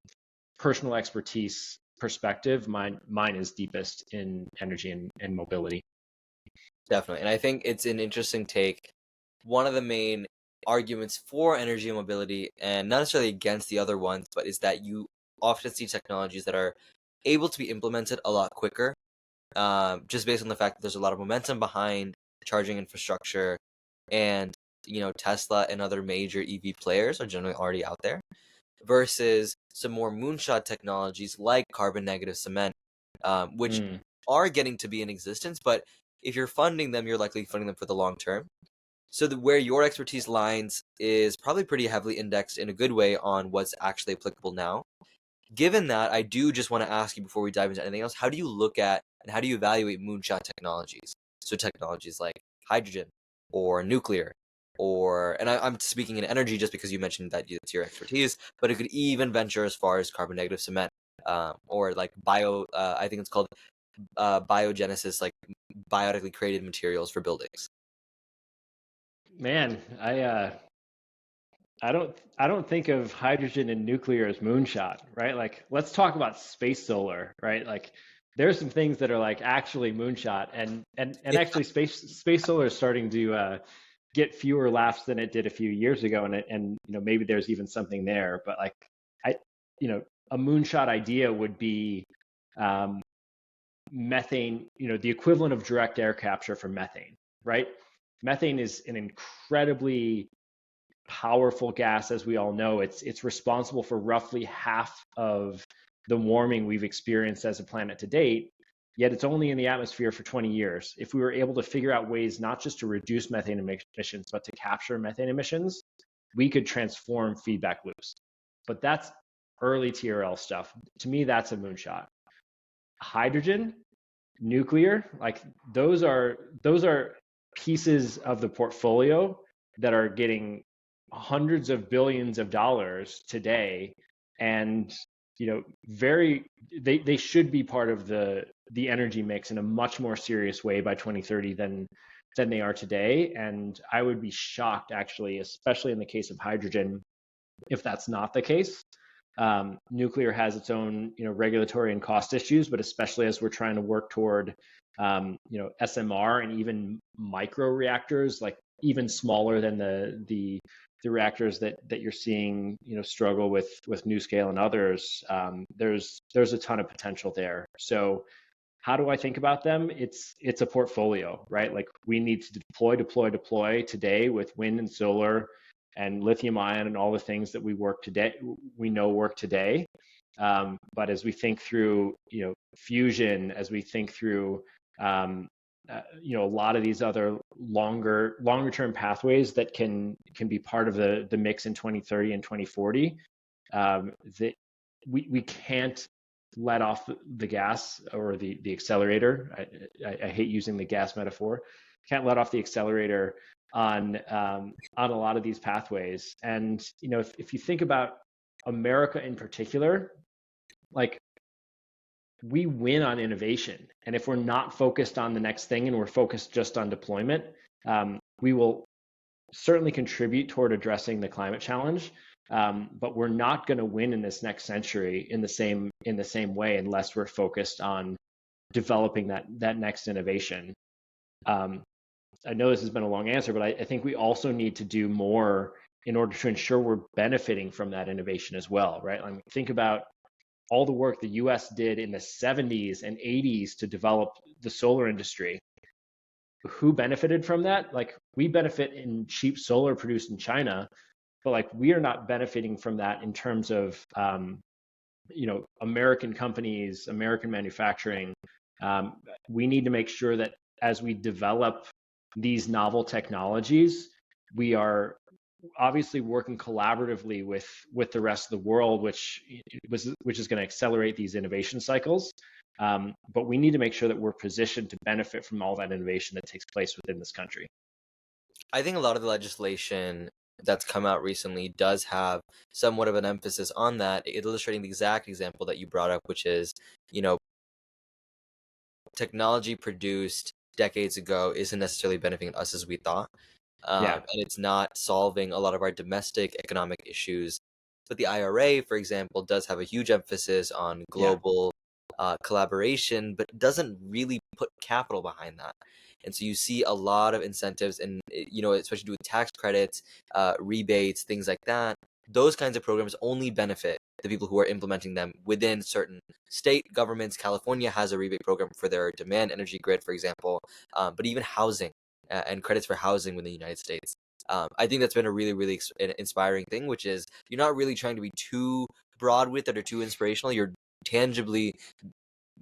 personal expertise perspective, mine is deepest in energy and mobility. Definitely. And I think it's an interesting take. One of the main arguments for energy and mobility, and not necessarily against the other ones, but is that you often see technologies that are able to be implemented a lot quicker, just based on the fact that there's a lot of momentum behind charging infrastructure, and Tesla and other major EV players are generally already out there, versus some more moonshot technologies like carbon negative cement, which are getting to be in existence, but if you're funding them, you're likely funding them for the long term. So where your expertise lines is probably pretty heavily indexed in a good way on what's actually applicable now. Given that, I do just want to ask you before we dive into anything else, how do you look at and how do you evaluate moonshot technologies? So technologies like hydrogen or nuclear, and I'm speaking in energy just because you mentioned that it's your expertise, but it could even venture as far as carbon negative cement, or like I think it's called biogenesis, like biotically created materials for buildings. Man, I don't think of hydrogen and nuclear as moonshot, right? Like, let's talk about space solar, right? Like, there's some things that are like actually moonshot, and actually space solar is starting to get fewer laughs than it did a few years ago, and maybe there's even something there. But like, a moonshot idea would be methane, the equivalent of direct air capture for methane, right? Methane is an incredibly powerful gas, as we all know. It's responsible for roughly half of the warming we've experienced as a planet to date, yet it's only in the atmosphere for 20 years. If we were able to figure out ways not just to reduce methane emissions, but to capture methane emissions, we could transform feedback loops. But that's early TRL stuff. To me, that's a moonshot. Hydrogen, nuclear, like those are pieces of the portfolio that are getting hundreds of billions of dollars today, and they should be part of the energy mix in a much more serious way by 2030 than they are today. And I would be shocked, actually, especially in the case of hydrogen, if that's not the case. Nuclear has its own regulatory and cost issues, but especially as we're trying to work toward SMR and even micro reactors, like even smaller than the reactors that you're seeing struggle with NuScale and others. There's a ton of potential there. So how do I think about them? It's a portfolio, right? Like we need to deploy today with wind and solar and lithium ion and all the things that we work today. But as we think through, fusion, as we think through, a lot of these other longer term pathways that can be part of the mix in 2030 and 2040, that we can't let off the gas or the accelerator. I hate using the gas metaphor. Can't let off the accelerator on a lot of these pathways. And if you think about America in particular, like we win on innovation, and if we're not focused on the next thing and we're focused just on deployment, we will certainly contribute toward addressing the climate challenge. But we're not going to win in this next century in the same way unless we're focused on developing that next innovation. I know this has been a long answer, but I think we also need to do more in order to ensure we're benefiting from that innovation as well, right? I mean, think about all the work the US did in the 70s and 80s to develop the solar industry. Who benefited from that? Like, we benefit in cheap solar produced in China, but like we are not benefiting from that in terms of American companies, American manufacturing. We need to make sure that as we develop these novel technologies, we are obviously working collaboratively with the rest of the world, which is going to accelerate these innovation cycles. But we need to make sure that we're positioned to benefit from all that innovation that takes place within this country. I think a lot of the legislation that's come out recently does have somewhat of an emphasis on that, illustrating the exact example that you brought up, which is, technology produced decades ago isn't necessarily benefiting us as we thought. And it's not solving a lot of our domestic economic issues. But the IRA, for example, does have a huge emphasis on global collaboration, but doesn't really put capital behind that. And so you see a lot of incentives, and especially with tax credits, rebates, things like that. Those kinds of programs only benefit the people who are implementing them within certain state governments. California has a rebate program for their demand energy grid, for example, but even housing and credits for housing within the United States. I think that's been a really, really inspiring thing, which is you're not really trying to be too broad with it or too inspirational. You're tangibly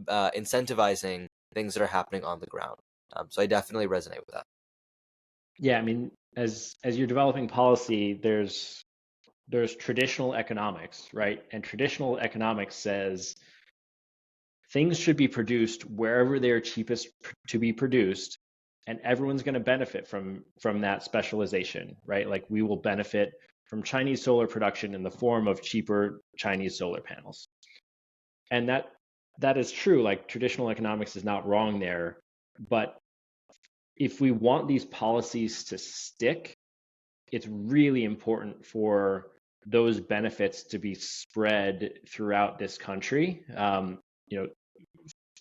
incentivizing things that are happening on the ground. So I definitely resonate with that. Yeah, I mean, as you're developing policy, there's traditional economics, right? And traditional economics says things should be produced wherever they're cheapest to be produced, and everyone's going to benefit from that specialization, right? Like we will benefit from Chinese solar production in the form of cheaper Chinese solar panels. And that is true. Like traditional economics is not wrong there, but if we want these policies to stick, it's really important for those benefits to be spread throughout this country.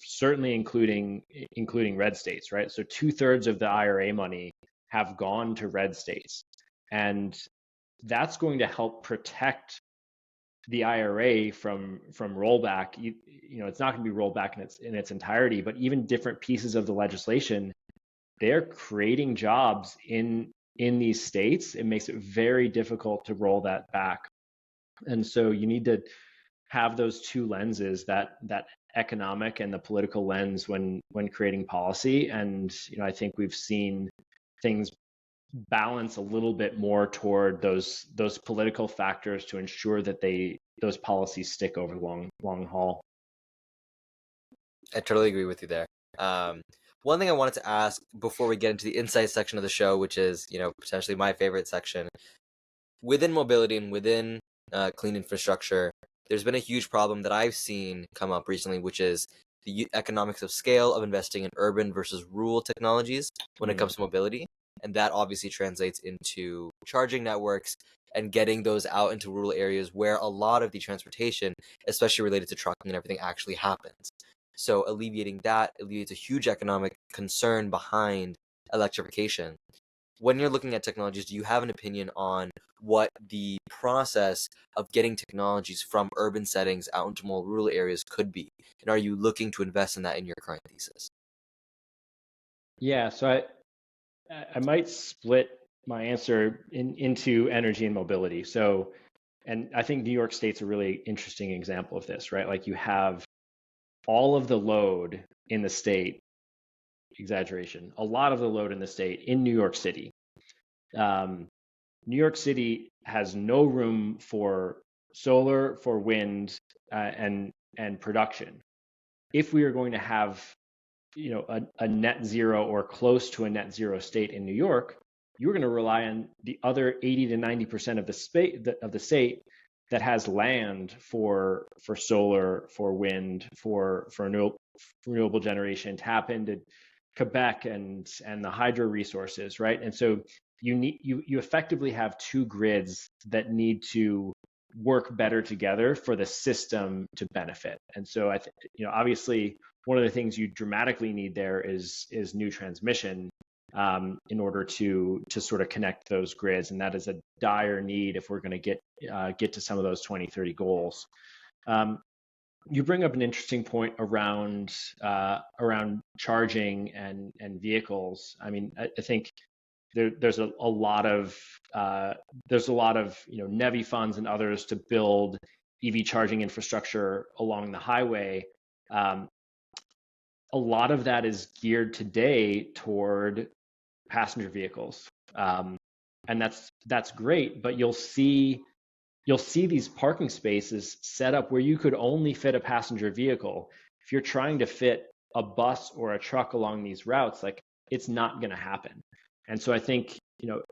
Certainly including red states, right? So 2/3 of the IRA money have gone to red states, and that's going to help protect the IRA from rollback. It's not going to be rolled back in its entirety, but even different pieces of the legislation, they're creating jobs in these states. It makes it very difficult to roll that back. And so you need to have those two lenses, that economic and the political lens when creating policy. And I think we've seen things balance a little bit more toward those political factors to ensure that those policies stick over the long haul. I totally agree with you there. One thing I wanted to ask before we get into the insight section of the show, which is potentially my favorite section, within mobility and within clean infrastructure, there's been a huge problem that I've seen come up recently, which is the economics of scale of investing in urban versus rural technologies when it comes to mobility. And that obviously translates into charging networks and getting those out into rural areas where a lot of the transportation, especially related to trucking and everything, actually happens. So alleviating that alleviates a huge economic concern behind electrification. when you're looking at technologies, do you have an opinion on what the process of getting technologies from urban settings out into more rural areas could be? And are you looking to invest in that in your current thesis? Yeah, so I might split my answer into energy and mobility. So, and I think New York State's a really interesting example of this, right? Like you have all of the load in the state, exaggeration, a lot of the load in the state in New York City. New York City has no room for solar, for wind, and production. If we are going to have, a net zero or close to a net zero state in New York, you're going to rely on the other 80 to 90% of the state that has land for solar, for wind, for renewable generation, tap into Quebec and the hydro resources, right? And so you effectively have two grids that need to work better together for the system to benefit. And so I think, obviously one of the things you dramatically need there is new transmission in order to sort of connect those grids, and that is a dire need if we're going to get to some of those 2030 goals. You bring up an interesting point around charging and vehicles. I mean, I think there's a lot of NEVI funds and others to build EV charging infrastructure along the highway. A lot of that is geared today toward passenger vehicles, and that's great. But you'll see these parking spaces set up where you could only fit a passenger vehicle. If you're trying to fit a bus or a truck along these routes, like it's not going to happen. And so I think,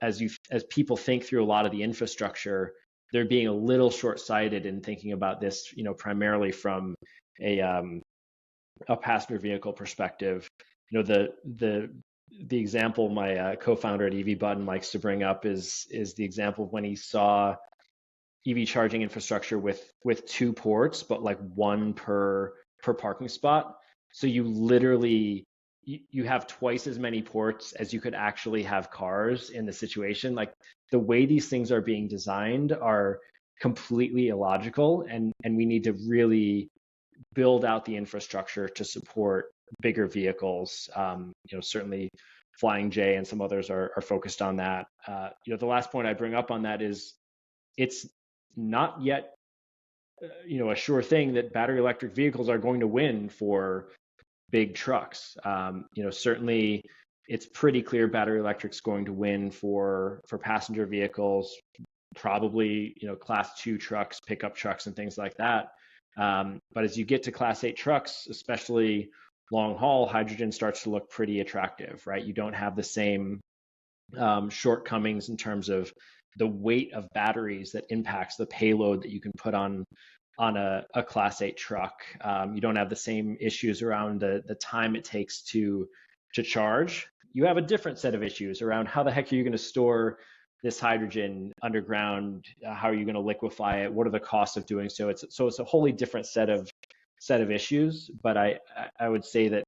as people think through a lot of the infrastructure, they're being a little short-sighted in thinking about this, primarily from a passenger vehicle perspective. The example my co-founder at EV Button likes to bring up is the example of when he saw EV charging infrastructure with two ports, but like one per parking spot. So you literally you have twice as many ports as you could actually have cars in the situation. Like the way these things are being designed are completely illogical, and we need to really build out the infrastructure to support bigger vehicles. Certainly Flying J and some others are focused on that. The last point I bring up on that is it's not yet a sure thing that battery electric vehicles are going to win for big trucks. Certainly it's pretty clear battery electric's going to win for passenger vehicles, probably class 2 trucks, pickup trucks, and things like that. But as you get to class 8 trucks, especially long haul, hydrogen starts to look pretty attractive, right? You don't have the same shortcomings in terms of the weight of batteries that impacts the payload that you can put on a class 8 truck. You don't have the same issues around the time it takes to charge. You have a different set of issues around how the heck are you going to store this hydrogen underground? How are you going to liquefy it? What are the costs of doing so? It's a wholly different set of issues. But I would say that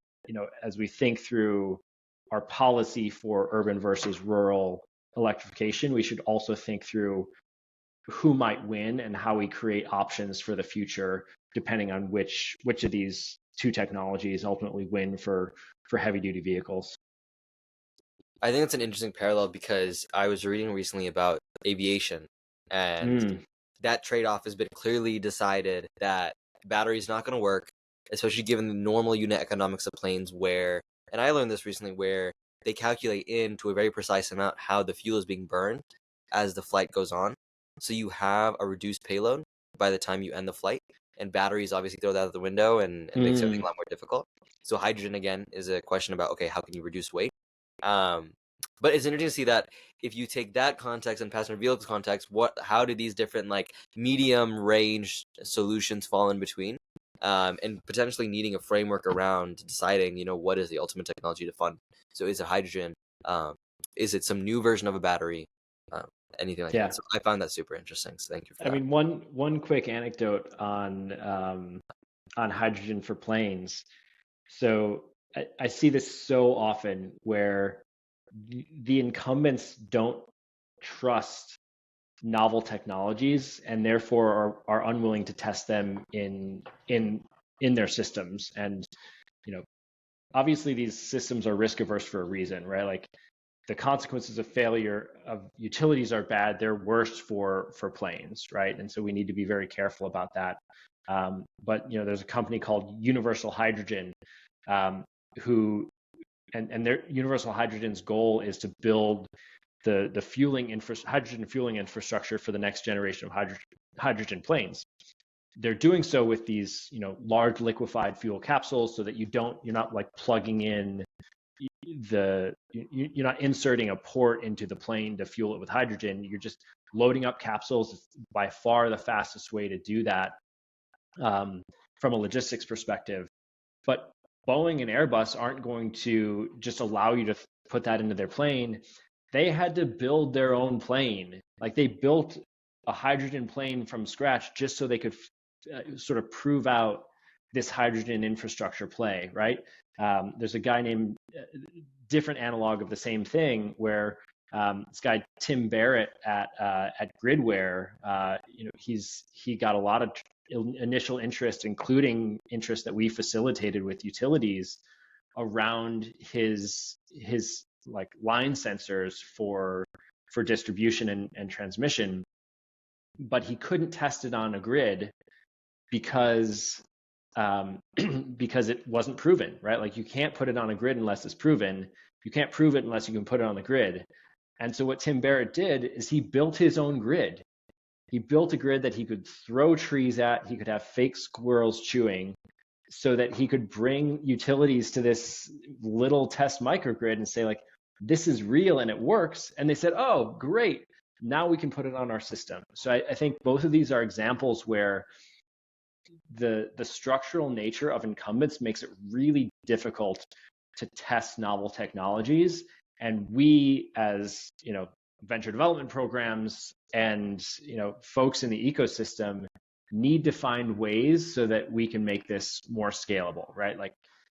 as we think through our policy for urban versus rural electrification, we should also think through who might win and how we create options for the future, depending on which of these two technologies ultimately win for heavy duty vehicles. I think it's an interesting parallel because I was reading recently about aviation, and that trade-off has been clearly decided that battery is not going to work, especially given the normal unit economics of planes where, and I learned this recently, where they calculate into a very precise amount how the fuel is being burned as the flight goes on. So you have a reduced payload by the time you end the flight, and batteries obviously throw that out the window and makes everything a lot more difficult. So hydrogen, again, is a question about, okay, how can you reduce weight? But it's interesting to see that if you take that context and passenger vehicles context, how do these different like medium range solutions fall in between, and potentially needing a framework around deciding, what is the ultimate technology to fund? So is it hydrogen? Is it some new version of a battery? Anything like that. So I found that super interesting. So thank you for that. I mean, one quick anecdote on hydrogen for planes. So I see this so often where the incumbents don't trust novel technologies and therefore are unwilling to test them in their systems. And obviously these systems are risk averse for a reason, right? Like the consequences of failure of utilities are bad. They're worse for planes, right? And so we need to be very careful about that. But there's a company called Universal Hydrogen, who and their Universal Hydrogen's goal is to build the hydrogen fueling infrastructure for the next generation of hydrogen planes. They're doing so with these large liquefied fuel capsules, so that you're not like plugging in you're not inserting a port into the plane to fuel it with hydrogen. You're just loading up capsules. It's by far the fastest way to do that from a logistics perspective. But Boeing and Airbus aren't going to just allow you to put that into their plane. They had to build their own plane. Like they built a hydrogen plane from scratch just so they could sort of prove out this hydrogen infrastructure play, right? There's a guy named, different analog of the same thing, where this guy Tim Barrett at Gridware, he got a lot of initial interest, including interest that we facilitated with utilities around his like line sensors for distribution and transmission, but he couldn't test it on a grid because it wasn't proven, right? Like you can't put it on a grid unless it's proven. You can't prove it unless you can put it on the grid. And so what Tim Barrett did is he built his own grid. He built a grid that he could throw trees at, he could have fake squirrels chewing, so that he could bring utilities to this little test microgrid and say, like, this is real and it works. And they said, oh, great, now we can put it on our system. So I think both of these are examples where the structural nature of incumbents makes it really difficult to test novel technologies. And we, as venture development programs and folks in the ecosystem, need to find ways so that we can make this more scalable, right? Like,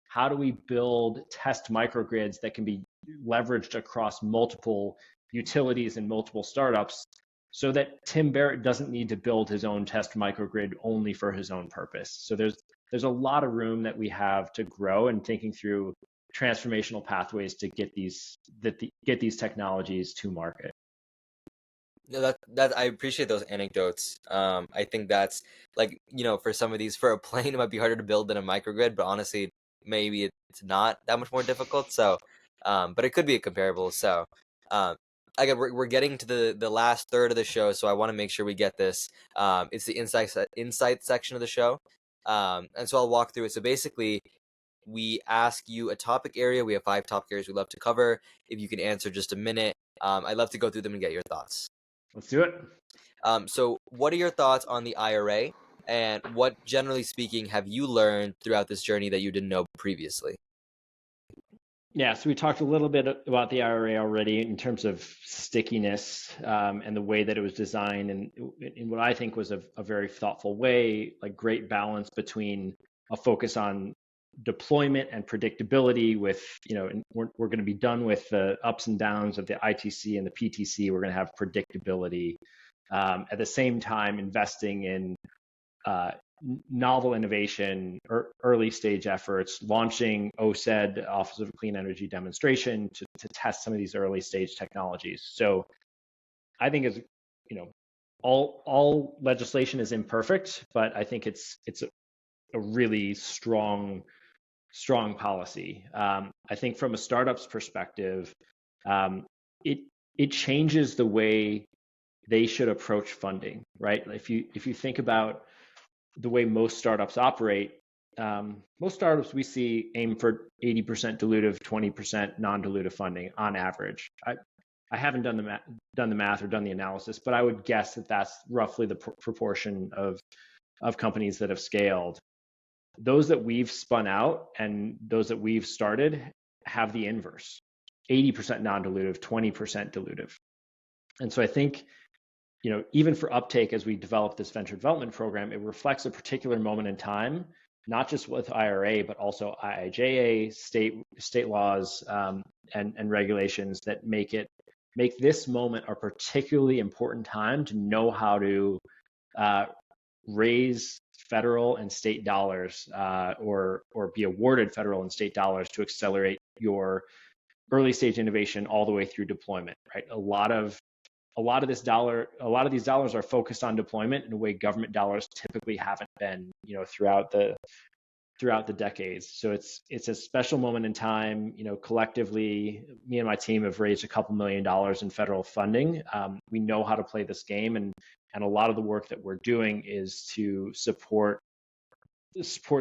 how do we build test microgrids that can be leveraged across multiple utilities and multiple startups, so that Tim Barrett doesn't need to build his own test microgrid only for his own purpose? So there's a lot of room that we have to grow, and thinking through transformational pathways to get these technologies to market. No, that I appreciate those anecdotes. I think that's like, for some of these, for a plane, it might be harder to build than a microgrid, but honestly, maybe it's not that much more difficult. So, but it could be a comparable. So, again, we're getting to the last third of the show, so I want to make sure we get this. It's the insight section of the show, and so I'll walk through it. So basically, we ask you a topic area. We have 5 topic areas we'd love to cover. If you can answer just a minute, I'd love to go through them and get your thoughts. Let's do it. So what are your thoughts on the IRA, and what, generally speaking, have you learned throughout this journey that you didn't know previously? Yeah, so we talked a little bit about the IRA already in terms of stickiness, and the way that it was designed, and in what I think was a very thoughtful way, like great balance between a focus on deployment and predictability with, and we're going to be done with the ups and downs of the ITC and the PTC. We're going to have predictability. At the same time, investing in novel innovation, early stage efforts, launching OSED, Office of Clean Energy Demonstration, to test some of these early stage technologies. So I think all legislation is imperfect, but I think it's a really strong policy. I think from a startup's perspective, it changes the way they should approach funding, right? If you think about the way most startups operate, most startups we see aim for 80% dilutive, 20% non-dilutive funding on average. I haven't done the math or done the analysis, but I would guess that that's roughly the proportion of companies that have scaled. Those that we've spun out and those that we've started have the inverse: 80% non-dilutive, 20% dilutive. And so I think, even for Uptake, as we develop this venture development program, it reflects a particular moment in time, not just with IRA, but also IIJA, state laws, and regulations that make this moment a particularly important time to know how to raise federal and state dollars, or be awarded federal and state dollars to accelerate your early stage innovation all the way through deployment. Right, a lot of these dollars are focused on deployment in a way government dollars typically haven't been, throughout the decades. So it's a special moment in time. Collectively, me and my team have raised a couple $1 million in federal funding. We know how to play this game, and a lot of the work that we're doing is to support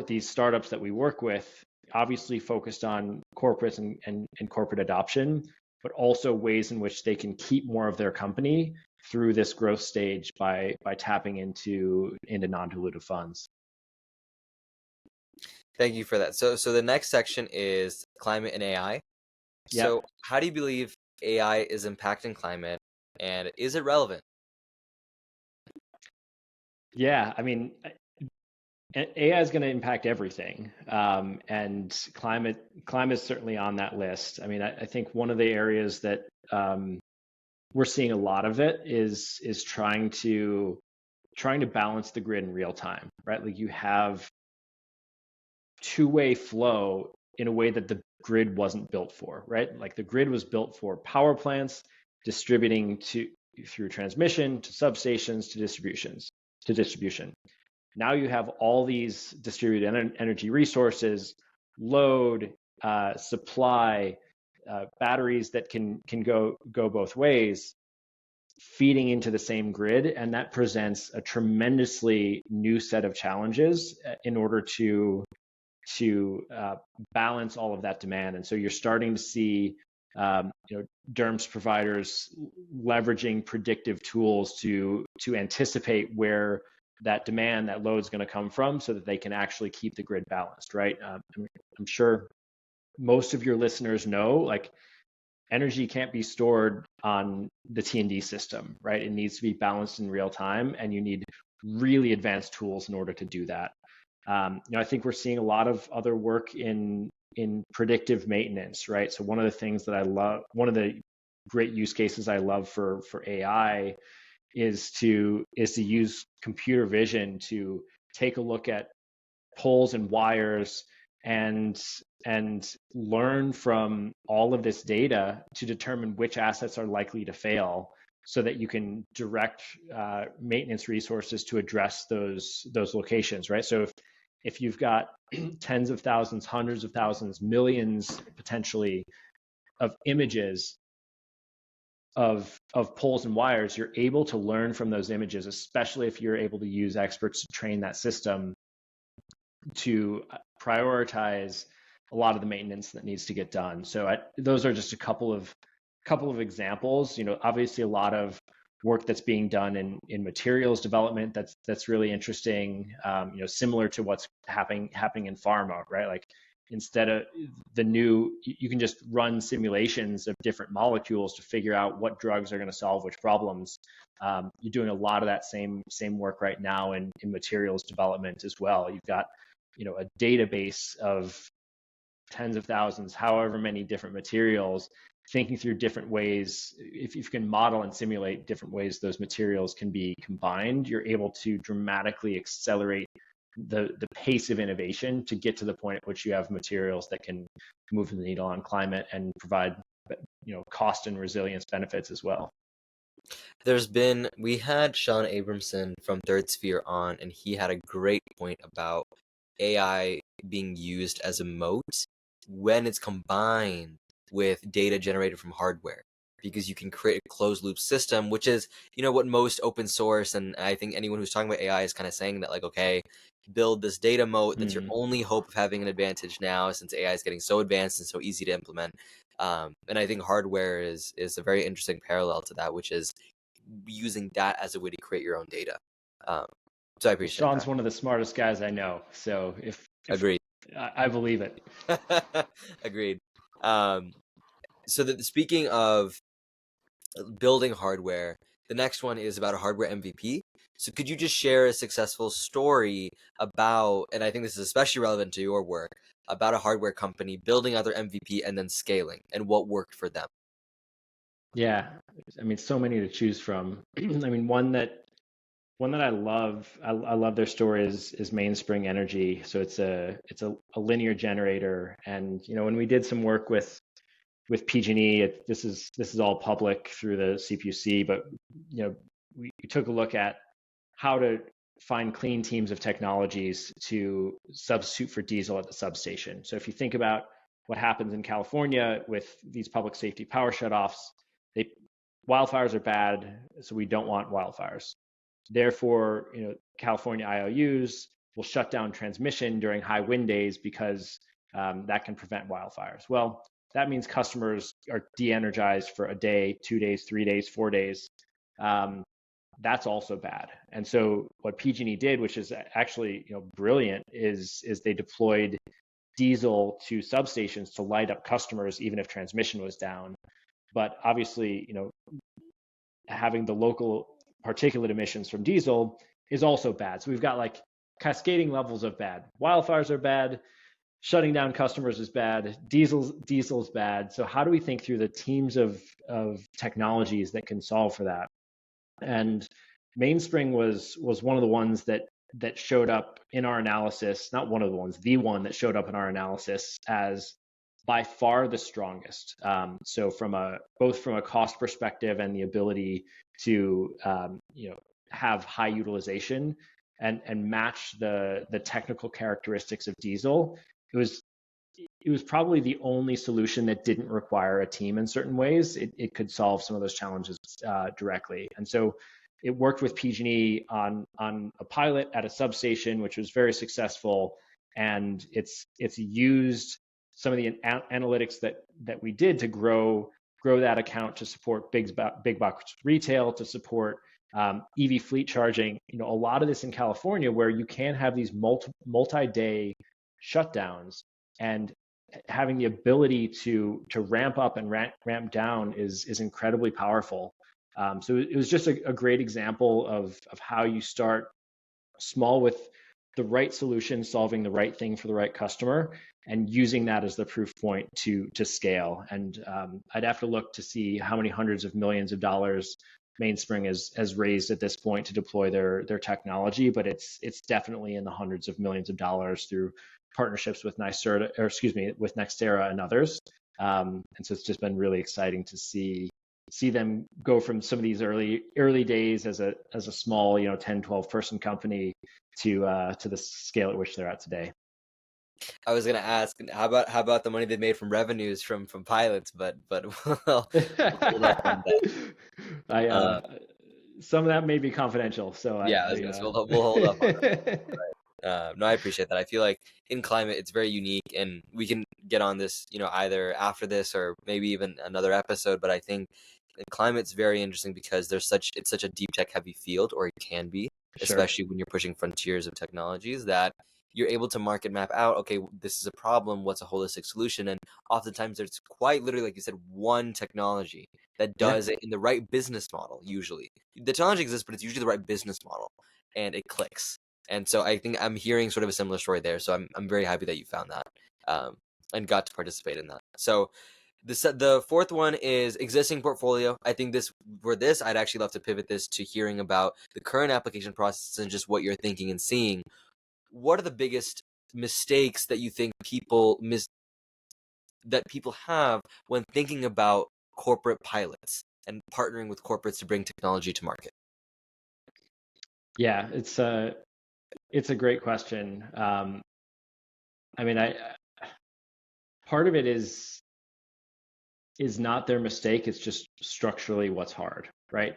these startups that we work with, obviously focused on corporates and corporate adoption, but also ways in which they can keep more of their company through this growth stage by tapping into non-dilutive funds. Thank you for that. So the next section is climate and AI. So Yep. how do you believe AI is impacting climate, and is it relevant? Yeah, I mean, AI is going to impact everything, and climate is certainly on that list. I mean, I think one of the areas that we're seeing a lot of it is trying to balance the grid in real time, right? Like, you have two-way flow in a way that the grid wasn't built for, right? Like, the grid was built for power plants distributing through transmission to substations to distribution. Now you have all these distributed energy resources, load, supply, batteries that can go both ways, feeding into the same grid, and that presents a tremendously new set of challenges in order to balance all of that demand. And so you're starting to see DERMS providers leveraging predictive tools to anticipate where that demand, that load is going to come from, so that they can actually keep the grid balanced, right? I'm sure most of your listeners know, like, energy can't be stored on the T&D system, right? It needs to be balanced in real time, and you need really advanced tools in order to do that. I think we're seeing a lot of other work in predictive maintenance, right? So one of the things that I love, one of the great use cases I love for AI is to use computer vision to take a look at poles and wires and learn from all of this data to determine which assets are likely to fail, so that you can direct maintenance resources to address those locations, right? So if you've got tens of thousands, hundreds of thousands, millions potentially of images of poles and wires, you're able to learn from those images, especially if you're able to use experts to train that system to prioritize a lot of the maintenance that needs to get done. So those are just a couple of examples. Obviously a lot of work that's being done in materials development that's really interesting. Similar to what's happening in pharma, right? Like, instead of you can just run simulations of different molecules to figure out what drugs are going to solve which problems. You're doing a lot of that same work right now in materials development as well. You've got a database of tens of thousands, however many different materials, thinking through different ways. If you can model and simulate different ways those materials can be combined, you're able to dramatically accelerate the pace of innovation to get to the point at which you have materials that can move the needle on climate and provide cost and resilience benefits as well. We had Sean Abramson from Third Sphere on, and he had a great point about AI being used as a moat when it's combined with data generated from hardware, because you can create a closed loop system, which is what most open source, and I think anyone who's talking about AI is kind of saying that, like, okay, build this data moat. That's your only hope of having an advantage now, since AI is getting so advanced and so easy to implement. And I think hardware is a very interesting parallel to that, which is using that as a way to create your own data. So I appreciate Sean's that. one of the smartest guys I know, so if Agreed. I believe it. Agreed. So speaking of building hardware, the next one is about a hardware MVP. So could you just share a successful story about, and I think this is especially relevant to your work, about a hardware company building out their MVP and then scaling, and what worked for them. Yeah, I mean, so many to choose from. I mean, one that I love their story is Mainspring Energy. So it's a linear generator, and when we did some work with PG&E, this is all public through the CPUC, but we took a look at how to find clean teams of technologies to substitute for diesel at the substation. So if you think about what happens in California with these public safety power shutoffs, wildfires are bad, so we don't want wildfires. Therefore, California IOUs will shut down transmission during high wind days because that can prevent wildfires. Well, that means customers are de-energized for a day, 2 days, 3 days, 4 days. That's also bad. And so what PG&E did, which is actually brilliant, is they deployed diesel to substations to light up customers even if transmission was down. But obviously, having the local particulate emissions from diesel is also bad. So we've got like cascading levels of bad. Wildfires are bad. Shutting down customers is bad. Diesel's bad. So how do we think through the teams of technologies that can solve for that? And Mainspring was one of the ones that showed up in our analysis. Not one of the ones, the one that showed up in our analysis as by far the strongest. So both from a cost perspective and the ability to have high utilization and match the technical characteristics of diesel, it was probably the only solution that didn't require a team in certain ways. It could solve some of those challenges directly. And so it worked with PG&E on a pilot at a substation, which was very successful. And it's used some of the analytics that we did to grow that account to support big box retail, to support EV fleet charging. A lot of this in California, where you can have these multi-day shutdowns, and having the ability to ramp up and ramp down is incredibly powerful. So it was just a great example of how you start small with the right solution, solving the right thing for the right customer, and using that as the proof point to scale. And I'd have to look to see how many hundreds of millions of dollars Mainspring has raised at this point to deploy their technology, but it's definitely in the hundreds of millions of dollars through partnerships with with Nextera and others. And so it's just been really exciting to see them go from some of these early days as a small 10, 12 person company to the scale at which they're at today. I was gonna ask, how about the money they made from revenues from pilots, but we'll hold up on that. Some of that may be confidential, so yeah, I was gonna say we'll hold up on that. No, I appreciate that. I feel like in climate, it's very unique, and we can get on this, either after this or maybe even another episode. But I think climate's very interesting because it's such a deep tech heavy field, or it can be, especially when you're pushing frontiers of technologies, that you're able to market map out, okay, this is a problem, what's a holistic solution? And oftentimes there's quite literally, like you said, one technology that does it in the right business model. Usually the technology exists, but it's usually the right business model, and it clicks. And so I think I'm hearing sort of a similar story there. So I'm very happy that you found that and got to participate in that. So the fourth one is existing portfolio. I think I'd actually love to pivot this to hearing about the current application process and just what you're thinking and seeing. What are the biggest mistakes that you think people have when thinking about corporate pilots and partnering with corporates to bring technology to market? Yeah, it's a great question. I mean, part of it is not their mistake. It's just structurally what's hard, right?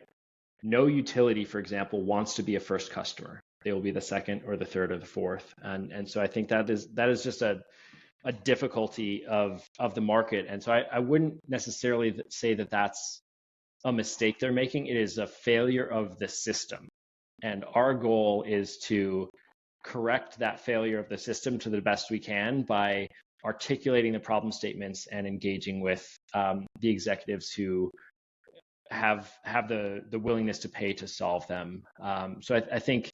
No utility, for example, wants to be a first customer. They will be the second or the third or the fourth. And so I think that is just a difficulty of the market. And so I wouldn't necessarily say that that's a mistake they're making. It is a failure of the system. And our goal is to correct that failure of the system to the best we can by articulating the problem statements and engaging with the executives who have the willingness to pay to solve them. So I think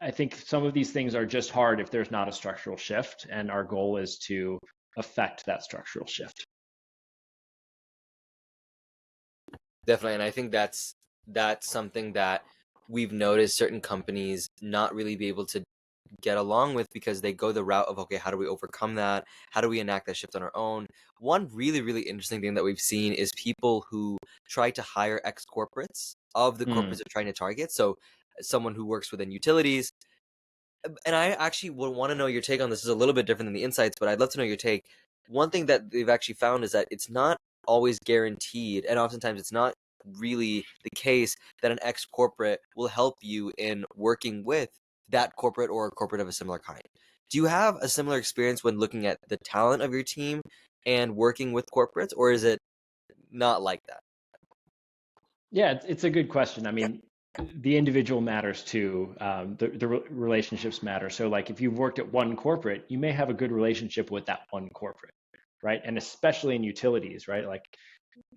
I think some of these things are just hard if there's not a structural shift, and our goal is to affect that structural shift. Definitely, and I think that's something that we've noticed certain companies not really be able to get along with, because they go the route of, okay, how do we overcome that? How do we enact that shift on our own? One really, really interesting thing that we've seen is people who try to hire ex-corporates of the corporates they're trying to target. So someone who works within utilities. And I actually would want to know your take on this. Is a little bit different than the insights, but I'd love to know your take. One thing that they've actually found is that it's not always guaranteed, and oftentimes it's not really the case that an ex-corporate will help you in working with that corporate or a corporate of a similar kind. Do you have a similar experience when looking at the talent of your team and working with corporates, or is it not like that? Yeah, it's a good question. I mean, the individual matters too. The relationships matter. So, like, if you've worked at one corporate, you may have a good relationship with that one corporate, right? And especially in utilities, right? Like,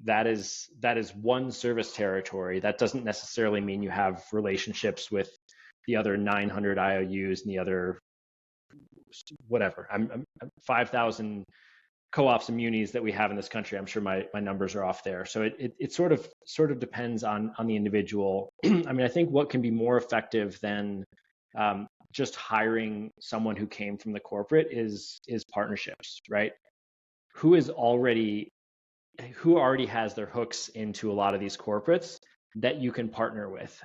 that is one service territory. That doesn't necessarily mean you have relationships with the other 900 IOUs and the other whatever. I'm 5,000 co-ops and munis that we have in this country. I'm sure my numbers are off there. So it sort of depends on the individual. I mean, I think what can be more effective than just hiring someone who came from the corporate is partnerships, right? Who already has their hooks into a lot of these corporates that you can partner with.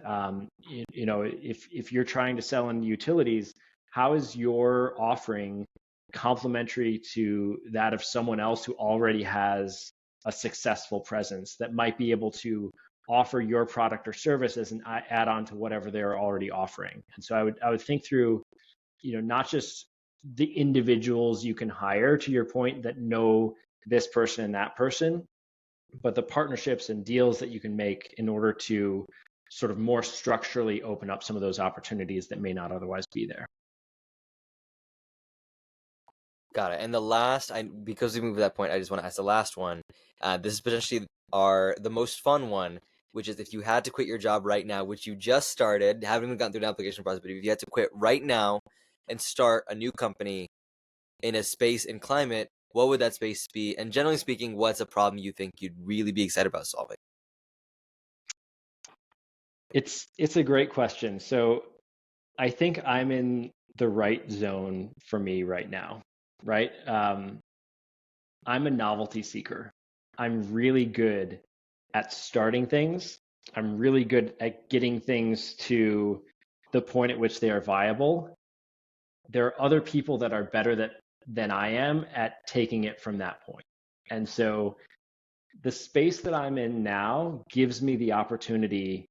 If you're trying to sell into utilities, how is your offering complementary to that of someone else who already has a successful presence that might be able to offer your product or service as an add-on to whatever they're already offering? And so I would think through, not just the individuals you can hire, to your point, that know this person and that person, but the partnerships and deals that you can make in order to sort of more structurally open up some of those opportunities that may not otherwise be there. Got it. And the last, because we moved to that point, I just want to ask the last one. This is potentially the most fun one, which is, if you had to quit your job right now, which you just started, haven't even gotten through the application process, but if you had to quit right now and start a new company in a space in climate, what would that space be? And generally speaking, what's a problem you think you'd really be excited about solving? It's a great question. So I think I'm in the right zone for me right now, right? I'm a novelty seeker. I'm really good at starting things. I'm really good at getting things to the point at which they are viable. There are other people that are better than I am at taking it from that point. And so the space that I'm in now gives me the opportunity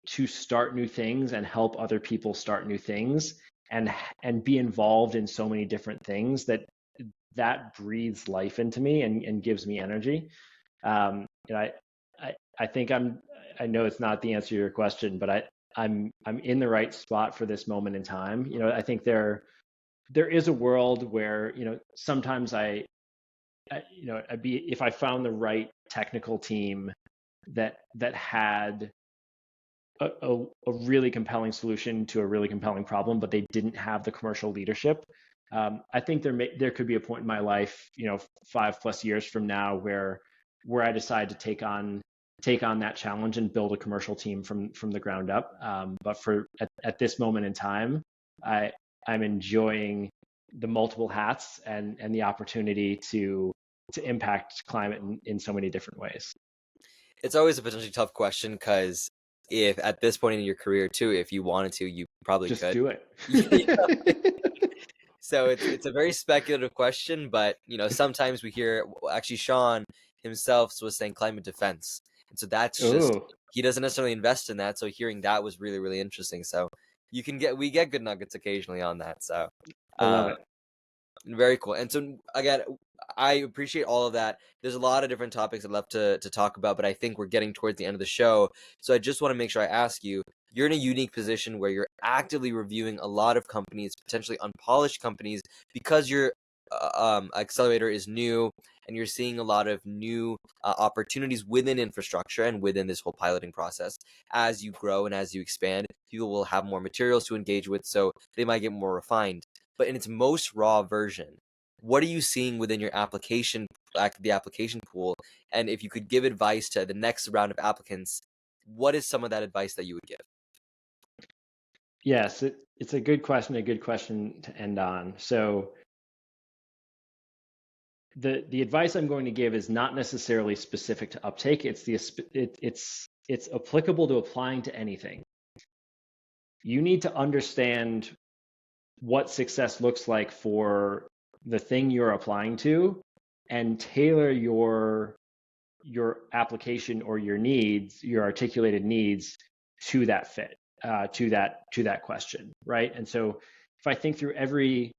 to start new things and help other people start new things, and be involved in so many different things that breathes life into me and gives me energy. I think I know it's not the answer to your question, but I'm in the right spot for this moment in time. I think there is a world where, sometimes if I found the right technical team that had a really compelling solution to a really compelling problem, but they didn't have the commercial leadership. I think there could be a point in my life, 5+ years from now, where I decide to take on that challenge and build a commercial team from the ground up. But at this moment in time, I'm enjoying the multiple hats and the opportunity to impact climate in so many different ways. It's always a potentially tough question, because if at this point in your career too, if you wanted to, you probably Just could. do it. So it's a very speculative question, but sometimes we hear, actually Sean himself was saying climate defense, and so that's just, he doesn't necessarily invest in that. So hearing that was really, really interesting. So we get good nuggets occasionally on that. So I love it. Very cool. And so again, I appreciate all of that. There's a lot of different topics I'd love to talk about, but I think we're getting towards the end of the show. So I just want to make sure I ask you, you're in a unique position where you're actively reviewing a lot of companies, potentially unpolished companies, because your accelerator is new and you're seeing a lot of new opportunities within infrastructure and within this whole piloting process. As you grow and as you expand, people will have more materials to engage with, so they might get more refined. But in its most raw version, what are you seeing within your application, the application pool? And if you could give advice to the next round of applicants, what is some of that advice that you would give? Yes, it's a good question to end on. So the advice I'm going to give is not necessarily specific to Uptake. It's applicable to applying to anything. You need to understand what success looks like for the thing you're applying to, and tailor your application or your needs, your articulated needs, to that fit, to that question, right? And so if I think through every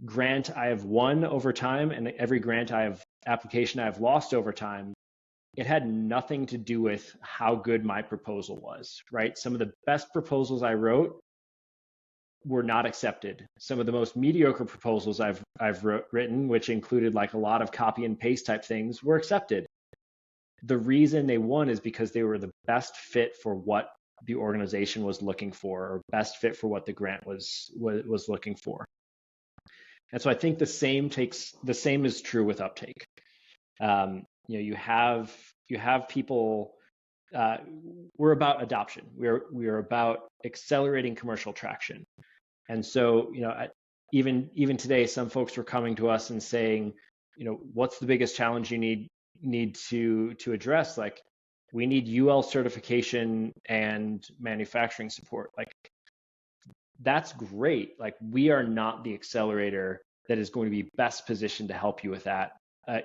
grant I have won over time and every application I have lost over time, it had nothing to do with how good my proposal was, right? Some of the best proposals I wrote were not accepted. Some of the most mediocre proposals I've written, which included like a lot of copy and paste type things, were accepted. The reason they won is because they were the best fit for what the organization was looking for, or best fit for what the grant was looking for. And so I think the same is true with Uptake. You have people. We're about adoption. We are about accelerating commercial traction. And so, even today, some folks were coming to us and saying, what's the biggest challenge you need to address? Like, we need UL certification and manufacturing support. Like, that's great. Like, we are not the accelerator that is going to be best positioned to help you with that.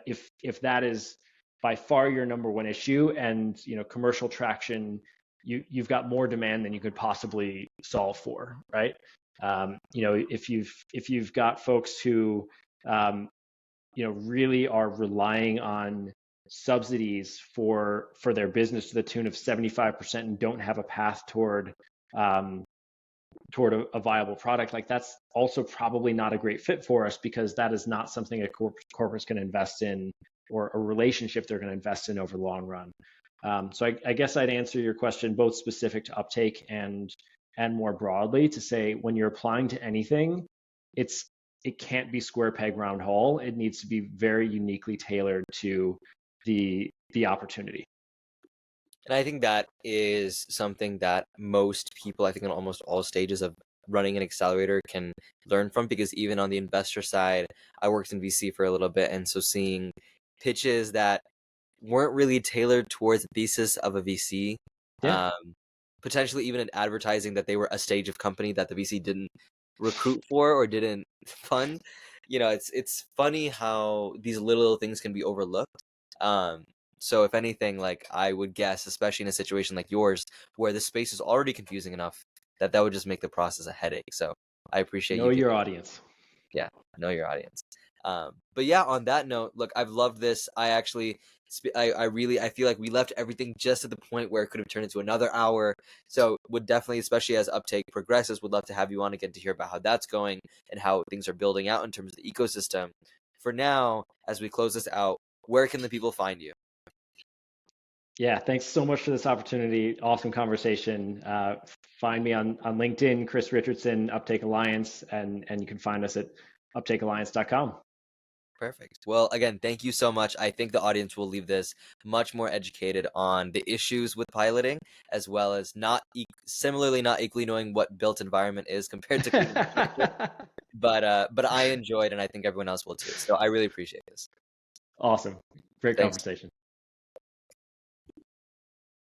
If that is by far your number one issue, and commercial traction, you've got more demand than you could possibly solve for, right? If you've got folks who really are relying on subsidies for their business to the tune of 75% and don't have a path toward a viable product, like, that's also probably not a great fit for us, because that is not something a corporate's going to invest in, or a relationship they're going to invest in over the long run. So I guess I'd answer your question both specific to Uptake and more broadly to say, when you're applying to anything, it can't be square peg round hole. It needs to be very uniquely tailored to the opportunity. And I think that is something that most people, I think, on almost all stages of running an accelerator can learn from, because even on the investor side, I worked in VC for a little bit, and so seeing pitches that weren't really tailored towards the thesis of a VC, potentially even in advertising that they were a stage of company that the VC didn't recruit for or didn't fund. It's funny how these little things can be overlooked. So if anything, like, I would guess, especially in a situation like yours, where the space is already confusing enough, that would just make the process a headache. So I appreciate Know your audience. Yeah, know your audience. But yeah, on that note, look, I've loved this. I feel like we left everything just at the point where it could have turned into another hour. So would definitely, especially as Uptake progresses, would love to have you on again to hear about how that's going and how things are building out in terms of the ecosystem. For now, as we close this out, where can the people find you? Yeah, thanks so much for this opportunity. Awesome conversation. Find me on LinkedIn, Chris Richardson, Uptake Alliance, and you can find us at uptakealliance.com. Perfect. Well, again, thank you so much. I think the audience will leave this much more educated on the issues with piloting, as well as not equally knowing what built environment is compared to but I enjoyed, and I think everyone else will too. So I really appreciate this. Awesome. Great Thanks. conversation.